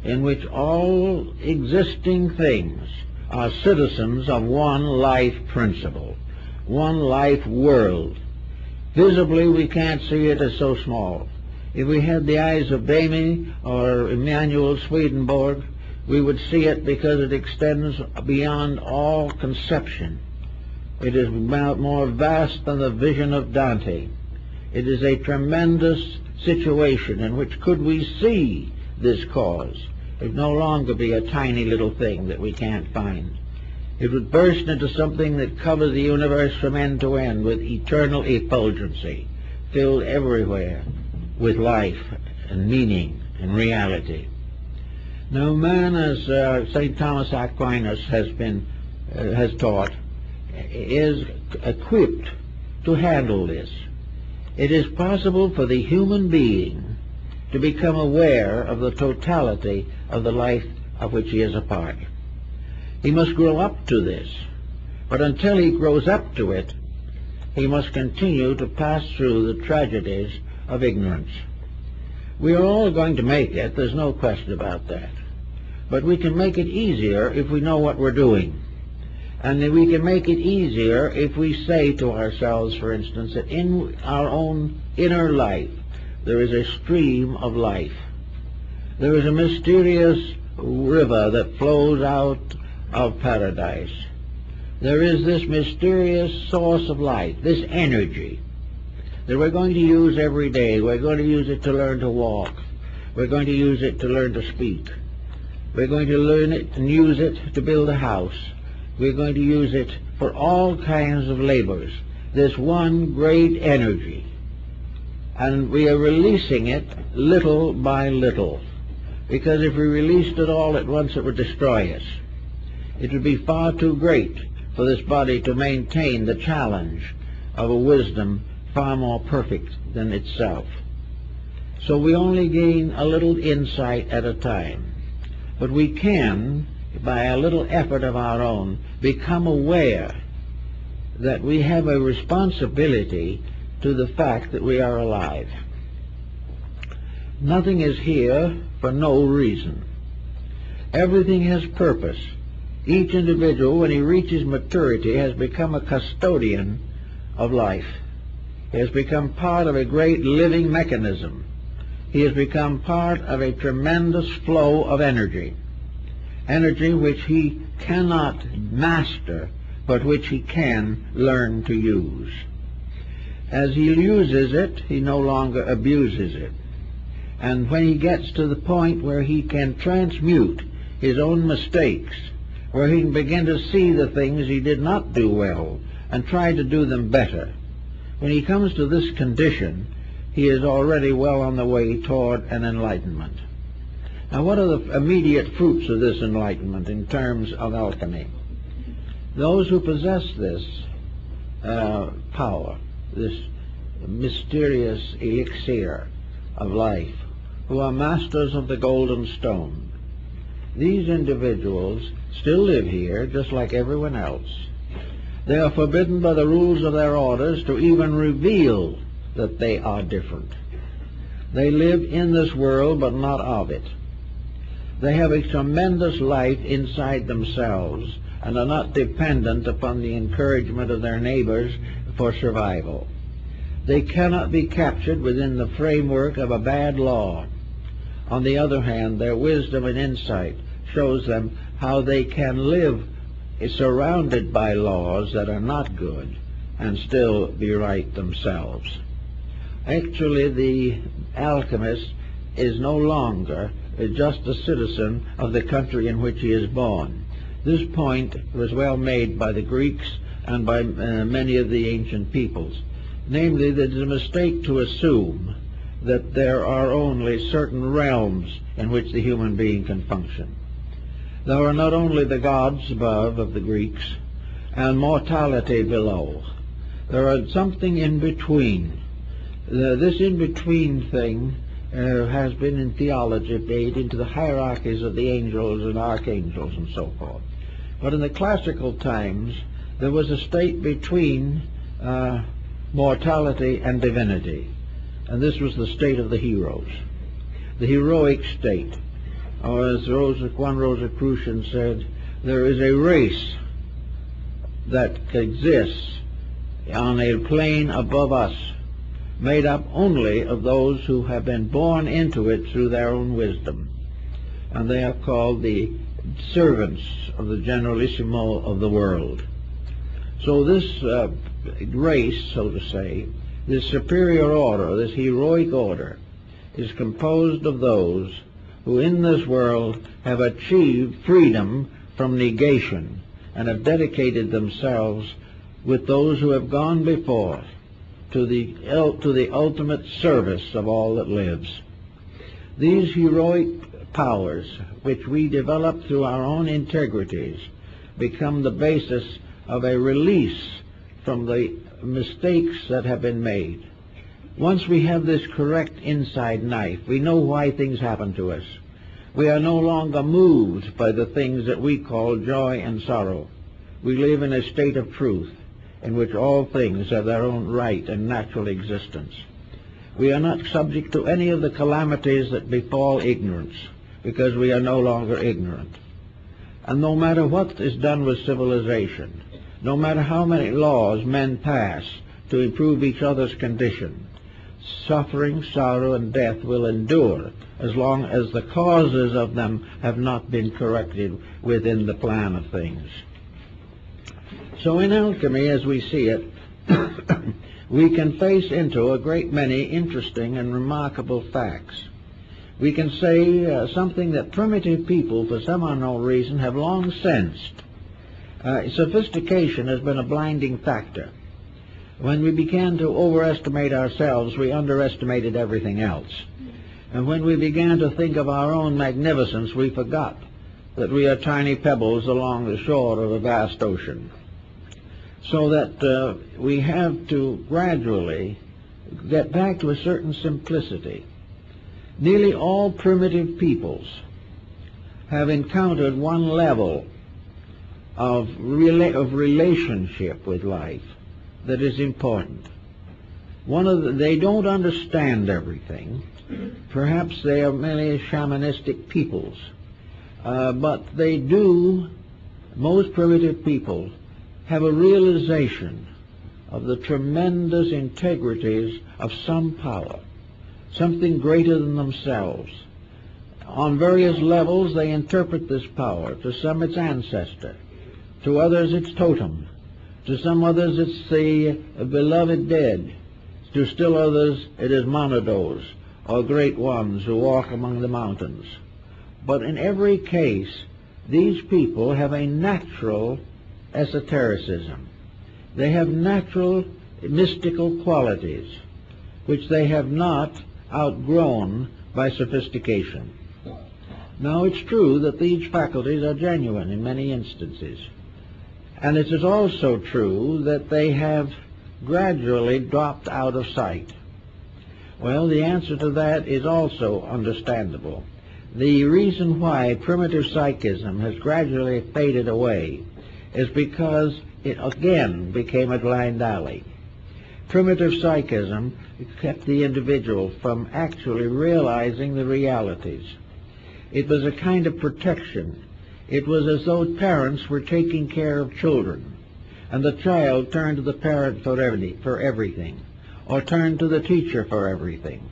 S2: in which all existing things are citizens of one life principle, one life world. Visibly, we can't see it as so small. If we had the eyes of Bamy or Emanuel Swedenborg, we would see it because it extends beyond all conception. It is more vast than the vision of Dante. It is a tremendous situation in which, could we see this cause, it would no longer be a tiny little thing that we can't find. It would burst into something that covers the universe from end to end with eternal effulgency, filled everywhere with life and meaning and reality. Now, man, as St. Thomas Aquinas has taught, is equipped to handle this. It is possible for the human being to become aware of the totality of the life of which he is a part. He must grow up to this, but until he grows up to it, he must continue to pass through the tragedies of ignorance. We are all going to make it, there's no question about that. But we can make it easier if we know what we're doing. And we can make it easier if we say to ourselves, for instance, that in our own inner life there is a stream of life. There is a mysterious river that flows out of paradise. There is this mysterious source of life, this energy, that we're going to use every day. We're going to use it to learn to walk. We're going to use it to learn to speak. We're going to learn it and use it to build a house. We're going to use it for all kinds of labors, this one great energy. And we are releasing it little by little, because if we released it all at once, it would destroy us. It would be far too great for this body to maintain the challenge of a wisdom far more perfect than itself. So we only gain a little insight at a time. But we can, by a little effort of our own, become aware that we have a responsibility to the fact that we are alive. Nothing is here for no reason. Everything has purpose. Each individual, when he reaches maturity, has become a custodian of life. He has become part of a great living mechanism. He has become part of a tremendous flow of energy, energy which he cannot master, but which he can learn to use. As he uses it, he no longer abuses it. And when he gets to the point where he can transmute his own mistakes, where he can begin to see the things he did not do well and try to do them better, when he comes to this condition, he is already well on the way toward an enlightenment. Now, what are the immediate fruits of this enlightenment in terms of alchemy? Those who possess this power, this mysterious elixir of life, who are masters of the golden stone, these individuals still live here just like everyone else. They are forbidden by the rules of their orders to even reveal that they are different. They live in this world but not of it. They have a tremendous life inside themselves and are not dependent upon the encouragement of their neighbors for survival. They cannot be captured within the framework of a bad law. On the other hand, their wisdom and insight shows them how they can live surrounded by laws that are not good and still be right themselves. Actually, the alchemist is no longer just a citizen of the country in which he is born. This point was well made by the Greeks and by many of the ancient peoples. Namely, that it is a mistake to assume that there are only certain realms in which the human being can function. There are not only the gods above of the Greeks and mortality below. There are something in between. This in-between thing has been in theology made into the hierarchies of the angels and archangels and so forth. But in the classical times, there was a state between mortality and divinity, and this was the state of the heroes, the heroic state. Or as one Rosicrucian said, there is a race that exists on a plane above us, made up only of those who have been born into it through their own wisdom. And they are called the servants of the Generalissimo of the world. So this race, so to say, this superior order, this heroic order, is composed of those who in this world have achieved freedom from negation and have dedicated themselves with those who have gone before to the ultimate service of all that lives. These heroic powers, which we develop through our own integrities, become the basis of a release from the mistakes that have been made. Once we have this correct inside knife, we know why things happen to us. We are no longer moved by the things that we call joy and sorrow. We live in a state of truth in which all things have their own right and natural existence. We are not subject to any of the calamities that befall ignorance, because we are no longer ignorant. And no matter what is done with civilization, no matter how many laws men pass to improve each other's condition, suffering, sorrow, and death will endure as long as the causes of them have not been corrected within the plan of things. So in alchemy, as we see it, we can face into a great many interesting and remarkable facts. We can say something that primitive people, for some unknown reason, have long sensed. Sophistication has been a blinding factor. When we began to overestimate ourselves, we underestimated everything else. And when we began to think of our own magnificence, we forgot that we are tiny pebbles along the shore of a vast ocean. So that we have to gradually get back to a certain simplicity. Nearly all primitive peoples have encountered one level of relationship with life that is important. They don't understand everything. Perhaps they are merely shamanistic peoples. But they do, most primitive people, have a realization of the tremendous integrities of some power, something greater than themselves. On various levels they interpret this power. To some it's ancestor, to others it's totem, to some others it's the beloved dead, to still others it is monados, or great ones who walk among the mountains. But in every case, these people have a natural esotericism. They have natural mystical qualities. which they have not outgrown by sophistication. Now, it's true that these faculties are genuine in many instances, and it is also true that they have gradually dropped out of sight. Well, the answer to that is also understandable. The reason why primitive psychism has gradually faded away is because it again became a blind alley. Primitive psychism kept the individual from actually realizing the realities. It was a kind of protection. It was as though parents were taking care of children, and the child turned to the parent for everything, or turned to the teacher for everything.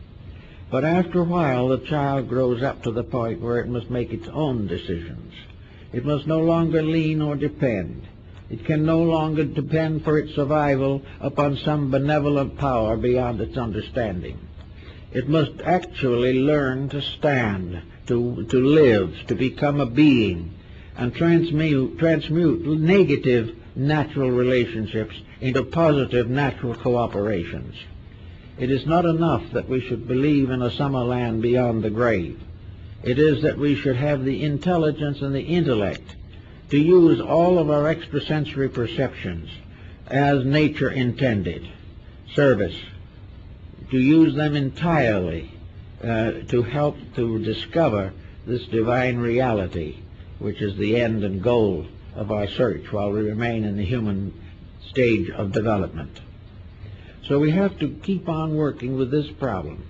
S2: But after a while, the child grows up to the point where it must make its own decisions. It must no longer lean or depend. It can no longer depend for its survival upon some benevolent power beyond its understanding. It must actually learn to stand, to live, to become a being, and transmute negative natural relationships into positive natural cooperations. It is not enough that we should believe in a summer land beyond the grave. It is that we should have the intelligence and the intellect to use all of our extrasensory perceptions as nature intended, service, to use them entirely to help to discover this divine reality, which is the end and goal of our search while we remain in the human stage of development. So we have to keep on working with this problem.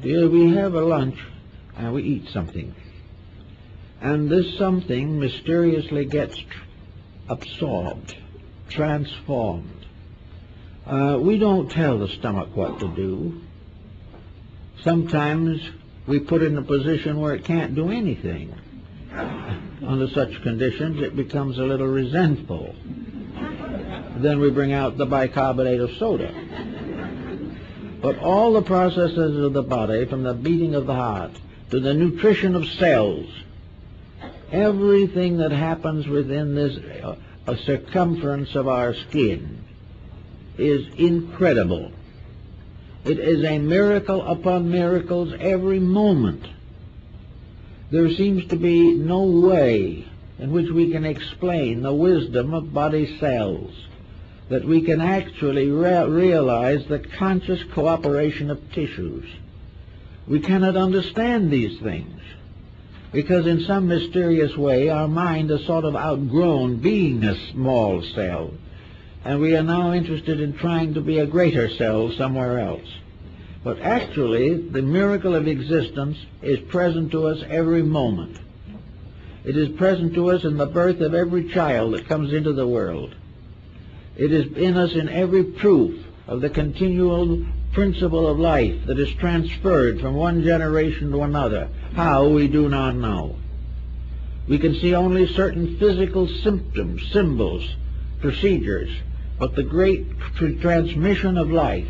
S2: We have a lunch and we eat something, and this something mysteriously gets absorbed, transformed. We don't tell the stomach what to do. Sometimes we put it in a position where it can't do anything. Under such conditions, it becomes a little resentful. Then we bring out the bicarbonate of soda. But all the processes of the body, from the beating of the heart to the nutrition of cells, everything that happens within this circumference of our skin is incredible. It is a miracle upon miracles every moment. There seems to be no way in which we can explain the wisdom of body cells, that we can actually realize the conscious cooperation of tissues. We cannot understand these things, because in some mysterious way our mind has sort of outgrown being a small cell, and we are now interested in trying to be a greater cell somewhere else. But actually, the miracle of existence is present to us every moment. It is present to us in the birth of every child that comes into the world. It is in us in every proof of the continual principle of life that is transferred from one generation to another. How, we do not know. We can see only certain physical symptoms, symbols, procedures, but the great transmission of life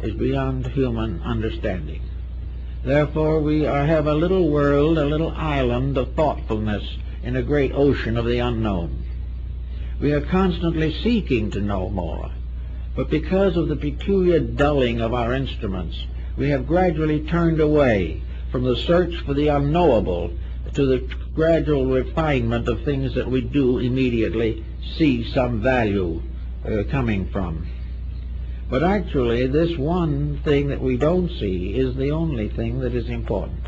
S2: is beyond human understanding. Therefore, we have a little world, a little island of thoughtfulness in a great ocean of the unknown. We are constantly seeking to know more, but because of the peculiar dulling of our instruments, we have gradually turned away from the search for the unknowable to the gradual refinement of things that we do immediately see some value coming from. But actually, this one thing that we don't see is the only thing that is important.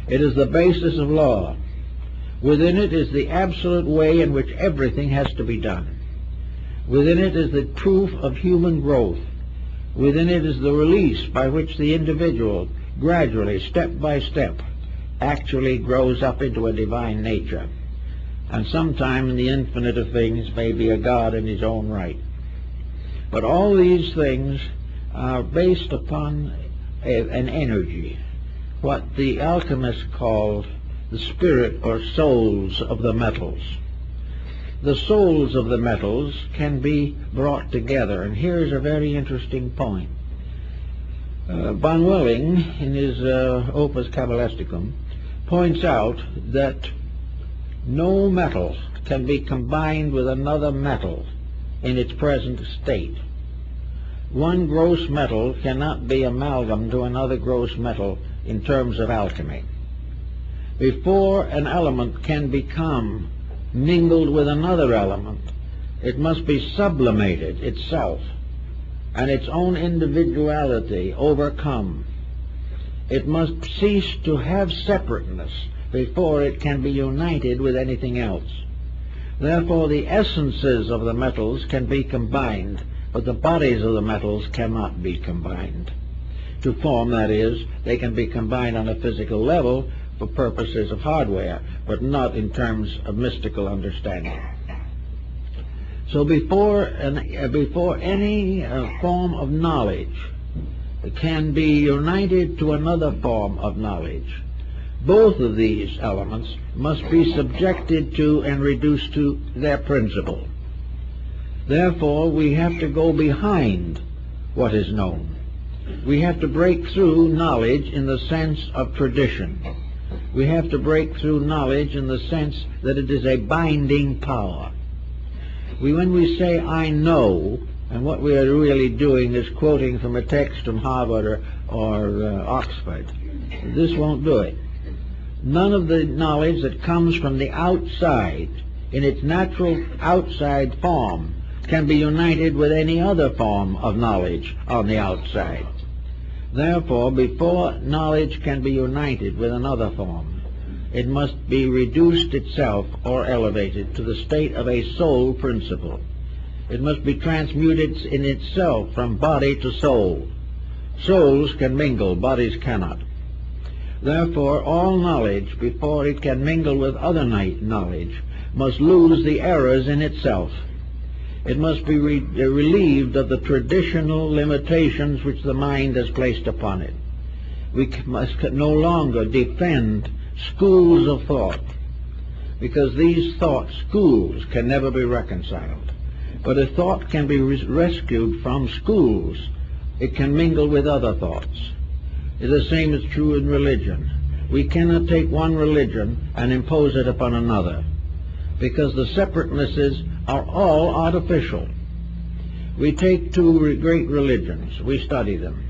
S2: It is the basis of law. Within it is the absolute way in which everything has to be done. Within it is the proof of human growth. Within it is the release by which the individual gradually, step by step, actually grows up into a divine nature. And sometime in the infinite of things may be a God in his own right. But all these things are based upon an energy, what the alchemists called the spirit or souls of the metals. The souls of the metals can be brought together, and here's a very interesting point. Von Welling, in his Opus Cabalisticum, points out that no metal can be combined with another metal in its present state. One gross metal cannot be amalgam to another gross metal in terms of alchemy. Before an element can become mingled with another element, it must be sublimated itself and its own individuality overcome. It must cease to have separateness before it can be united with anything else. Therefore, the essences of the metals can be combined, but the bodies of the metals cannot be combined. To form, that is, they can be combined on a physical level for purposes of hardware, but not in terms of mystical understanding. So before any form of knowledge can be united to another form of knowledge, both of these elements must be subjected to and reduced to their principle. Therefore, we have to go behind what is known. We have to break through knowledge in the sense of tradition. We have to break through knowledge in the sense that it is a binding power. When we say, I know, and what we are really doing is quoting from a text from Harvard or Oxford, this won't do it. None of the knowledge that comes from the outside, in its natural outside form, can be united with any other form of knowledge on the outside. Therefore, before knowledge can be united with another form, it must be reduced itself or elevated to the state of a soul principle. It must be transmuted in itself from body to soul. Souls can mingle, bodies cannot. Therefore, all knowledge, before it can mingle with other knowledge, must lose the errors in itself. It must be relieved of the traditional limitations which the mind has placed upon it. We must no longer defend schools of thought, because these thought schools can never be reconciled. But if thought can be rescued from schools, it can mingle with other thoughts. The same is true in religion. We cannot take one religion and impose it upon another, because the separatenesses are all artificial. We take two great religions, we study them.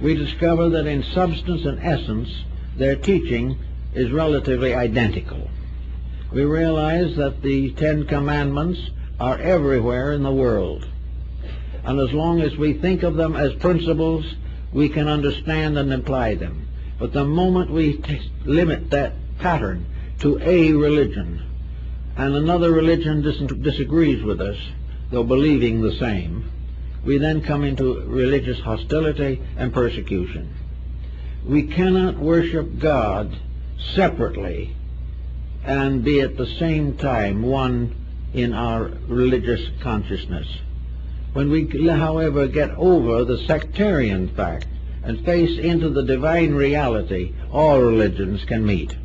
S2: We discover that in substance and essence, their teaching is relatively identical. We realize that the Ten Commandments are everywhere in the world. And as long as we think of them as principles, we can understand and apply them. But the moment we limit that pattern to a religion, and another religion disagrees with us, though believing the same, we then come into religious hostility and persecution. We cannot worship God separately and be at the same time one in our religious consciousness. When we, however, get over the sectarian fact and face into the divine reality, all religions can meet.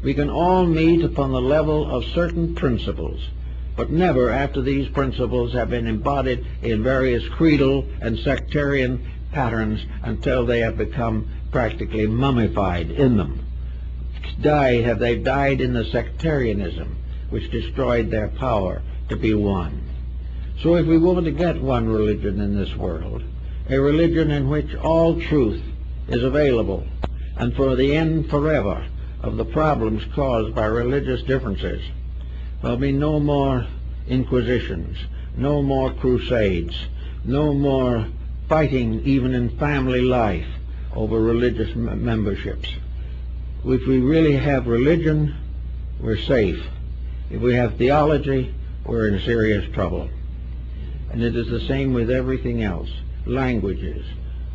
S2: We can all meet upon the level of certain principles, but never after these principles have been embodied in various creedal and sectarian patterns until they have become practically mummified in them. Have they died in the sectarianism which destroyed their power to be one. So if we want to get one religion in this world, a religion in which all truth is available, and for the end forever of the problems caused by religious differences, there'll be no more inquisitions, no more crusades, no more fighting even in family life over religious memberships. If we really have religion, we're safe. If we have theology, we're in serious trouble. And it is the same with everything else. Languages.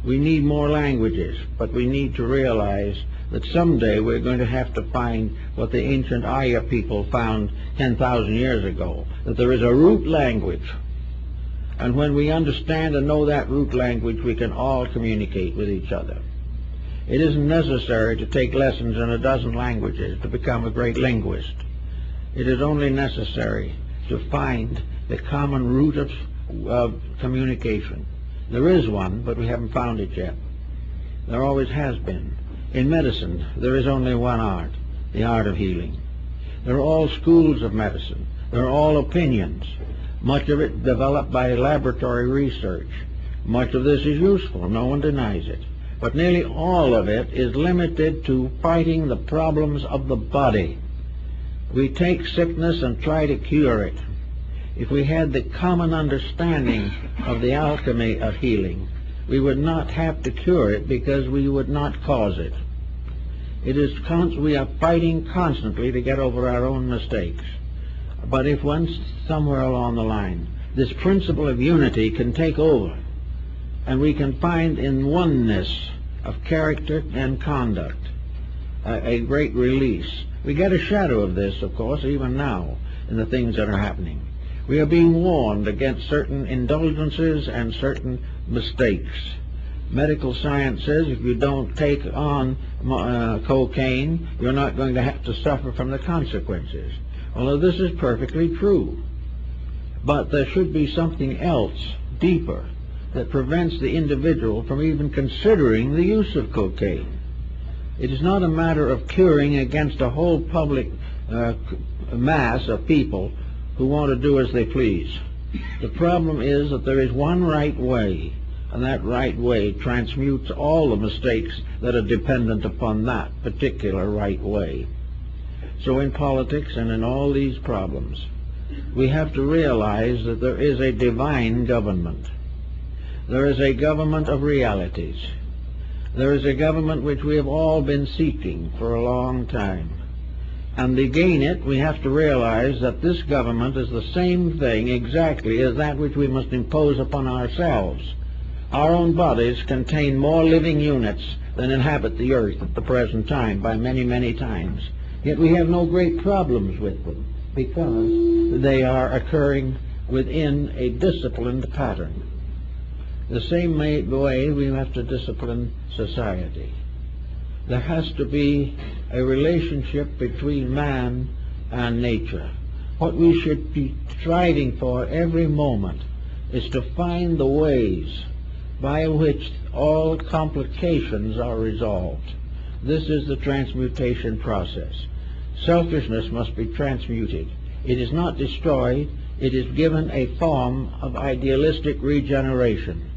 S2: We need more languages, but we need to realize that someday we're going to have to find what the ancient Aya people found 10,000 years ago, that there is a root language. And when we understand and know that root language, we can all communicate with each other. It isn't necessary to take lessons in a dozen languages to become a great linguist. It is only necessary to find the common root of communication. There is one, but we haven't found it yet. There always has been. In medicine, there is only one art, the art of healing. There are all schools of medicine. There are all opinions, much of it developed by laboratory research. Much of this is useful, no one denies it. But nearly all of it is limited to fighting the problems of the body. We take sickness and try to cure it. If we had the common understanding of the alchemy of healing, we would not have to cure it because we would not cause it. We are fighting constantly to get over our own mistakes. But if once, somewhere along the line, this principle of unity can take over, and we can find in oneness of character and conduct a great release. We get a shadow of this, of course, even now, in the things that are happening. We are being warned against certain indulgences and certain mistakes. Medical science says if you don't take on cocaine, you're not going to have to suffer from the consequences. Although this is perfectly true. But there should be something else, deeper, that prevents the individual from even considering the use of cocaine. It is not a matter of curing against a whole public mass of people who want to do as they please. The problem is that there is one right way, and that right way transmutes all the mistakes that are dependent upon that particular right way. So in politics and in all these problems, we have to realize that there is a divine government. There is a government of realities. There is a government which we have all been seeking for a long time. And to gain it, we have to realize that this government is the same thing exactly as that which we must impose upon ourselves. Our own bodies contain more living units than inhabit the earth at the present time by many, many times. Yet we have no great problems with them because they are occurring within a disciplined pattern. The same way we have to discipline society. There has to be a relationship between man and nature. What we should be striving for every moment is to find the ways by which all complications are resolved. This is the transmutation process. Selfishness must be transmuted. It is not destroyed. It is given a form of idealistic regeneration.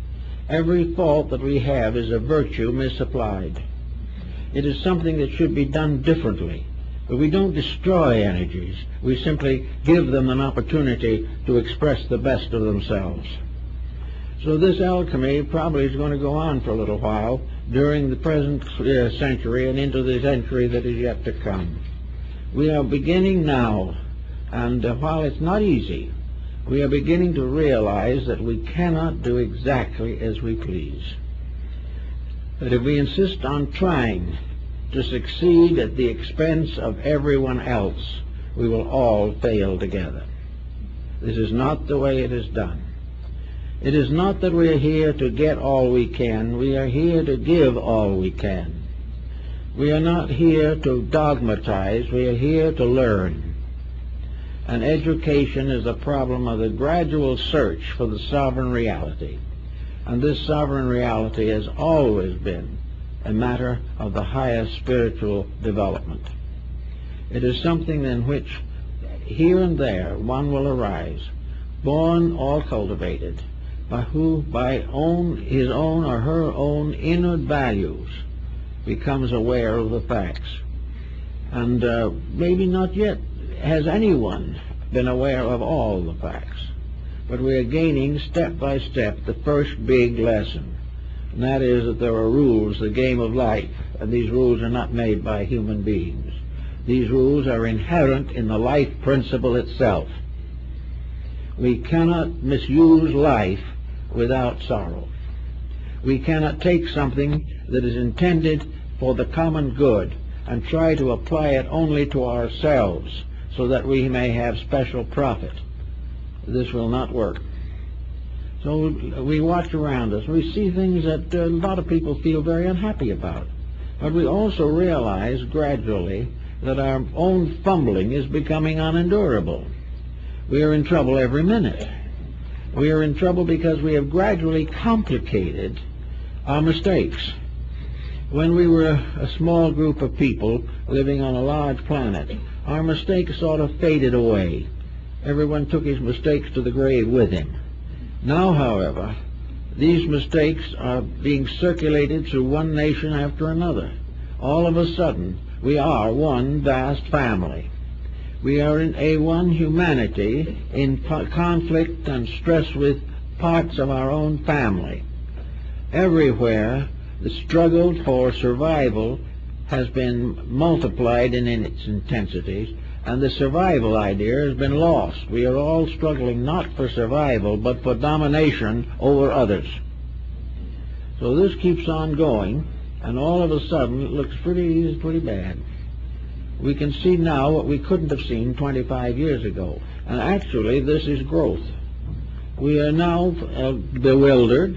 S2: Every fault that we have is a virtue misapplied. It is something that should be done differently. But we don't destroy energies. We simply give them an opportunity to express the best of themselves. So this alchemy probably is going to go on for a little while during the present century and into the century that is yet to come. We are beginning now, and while it's not easy, we are beginning to realize that we cannot do exactly as we please. That if we insist on trying to succeed at the expense of everyone else, we will all fail together. This is not the way it is done. It is not that we are here to get all we can. We are here to give all we can. We are not here to dogmatize. We are here to learn. And education is the problem of the gradual search for the sovereign reality. And this sovereign reality has always been a matter of the highest spiritual development. It is something in which here and there one will arise, born or cultivated, by his own or her own inward values becomes aware of the facts. And maybe not yet has anyone been aware of all the facts. But we are gaining step by step the first big lesson. And that is that there are rules, the game of life, and these rules are not made by human beings. These rules are inherent in the life principle itself. We cannot misuse life without sorrow. We cannot take something that is intended for the common good and try to apply it only to ourselves so that we may have special profit. This will not work. So we watch around us. We see things that a lot of people feel very unhappy about. But we also realize gradually that our own fumbling is becoming unendurable. We are in trouble every minute. We are in trouble because we have gradually complicated our mistakes. When we were a small group of people living on a large planet, our mistakes sort of faded away. Everyone took his mistakes to the grave with him. Now, however, these mistakes are being circulated through one nation after another. All of a sudden, we are one vast family. We are in one humanity in conflict and stress with parts of our own family. Everywhere, the struggle for survival has been multiplied in its intensities, and the survival idea has been lost. We are all struggling not for survival, but for domination over others. So this keeps on going, and all of a sudden it looks pretty bad. We can see now what we couldn't have seen 25 years ago. And actually, this is growth. We are now bewildered.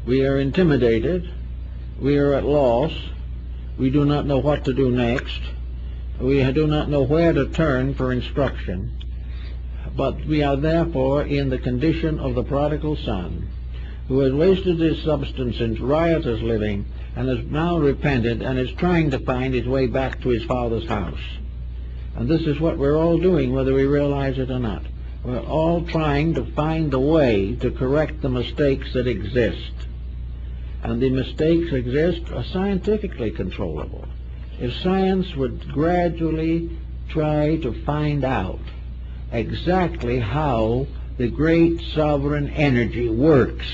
S2: We are intimidated. We are at loss. We do not know what to do next. We do not know where to turn for instruction. But we are therefore in the condition of the prodigal son, who has wasted his substance in riotous living, and has now repented and is trying to find his way back to his father's house. And this is what we're all doing, whether we realize it or not. We're all trying to find a way to correct the mistakes that exist. And the mistakes exist are scientifically controllable. If science would gradually try to find out exactly how the great sovereign energy works,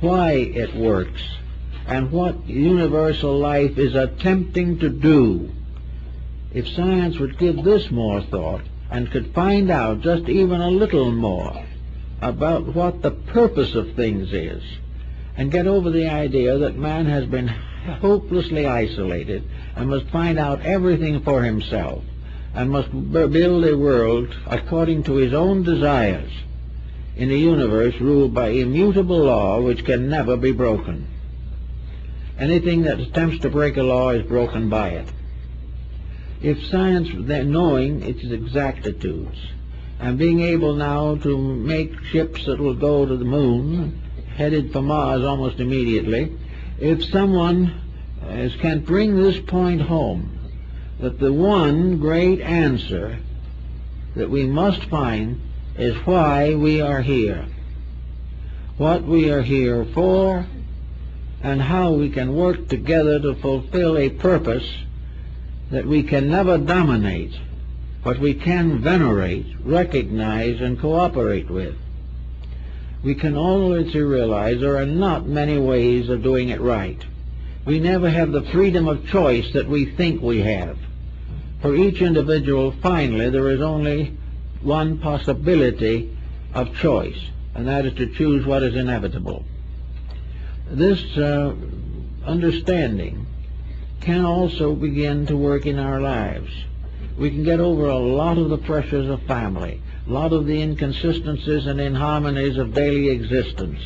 S2: why it works, and what universal life is attempting to do. If science would give this more thought and could find out just even a little more about what the purpose of things is, and get over the idea that man has been hopelessly isolated and must find out everything for himself and must build a world according to his own desires in a universe ruled by immutable law which can never be broken. Anything that attempts to break a law is broken by it. If science, knowing its exactitudes, and being able now to make ships that will go to the moon, headed for Mars almost immediately, if someone can bring this point home, that the one great answer that we must find is why we are here, what we are here for, and how we can work together to fulfill a purpose that we can never dominate, but we can venerate, recognize, and cooperate with. We can always realize there are not many ways of doing it right. We never have the freedom of choice that we think we have. For each individual, finally, there is only one possibility of choice, and that is to choose what is inevitable. This understanding can also begin to work in our lives. We can get over a lot of the pressures of family, a lot of the inconsistencies and inharmonies of daily existence,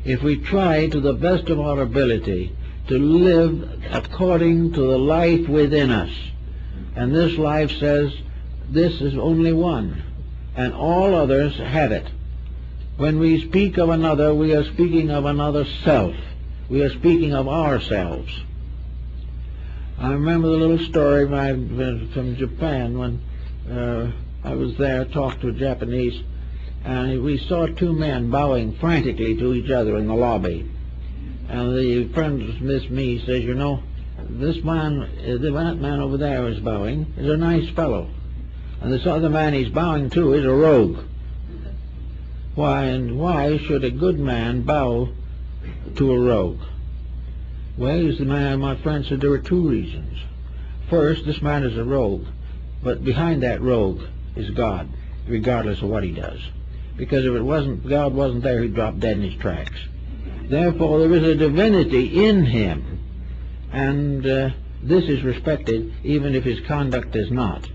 S2: if we try to the best of our ability to live according to the life within us. And this life says this is only one, and all others have it. When we speak of another, we are speaking of another self. We are speaking of ourselves. I remember the little story from Japan when I was there, talked to a Japanese, and we saw two men bowing frantically to each other in the lobby. And the friend, Miss Me, says, you know, this man, that man over there is bowing, is a nice fellow. And this other man he's bowing to is a rogue. Why should a good man bow to a rogue? Well, as the man, my friend said, there are two reasons. First, this man is a rogue, but behind that rogue is God, regardless of what he does. Because if God wasn't there, he'd drop dead in his tracks. Therefore, there is a divinity in him, and this is respected even if his conduct is not.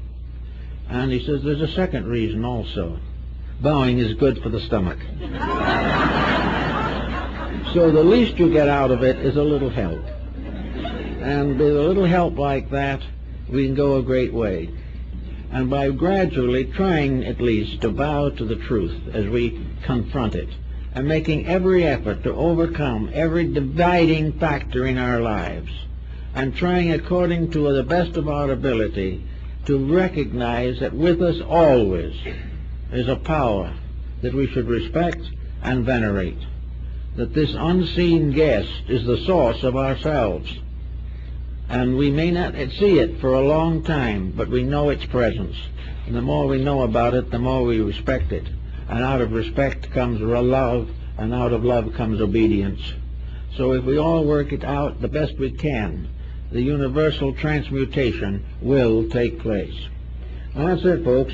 S2: And he says there's a second reason also. Bowing is good for the stomach. So the least you get out of it is a little help. And with a little help like that, we can go a great way. And by gradually trying at least to bow to the truth as we confront it, and making every effort to overcome every dividing factor in our lives, and trying according to the best of our ability to recognize that with us always is a power that we should respect and venerate. that this unseen guest is the source of ourselves. And we may not see it for a long time, but we know its presence. And the more we know about it, the more we respect it. And out of respect comes love, and out of love comes obedience. So if we all work it out the best we can, the universal transmutation will take place. Well, that's it, folks.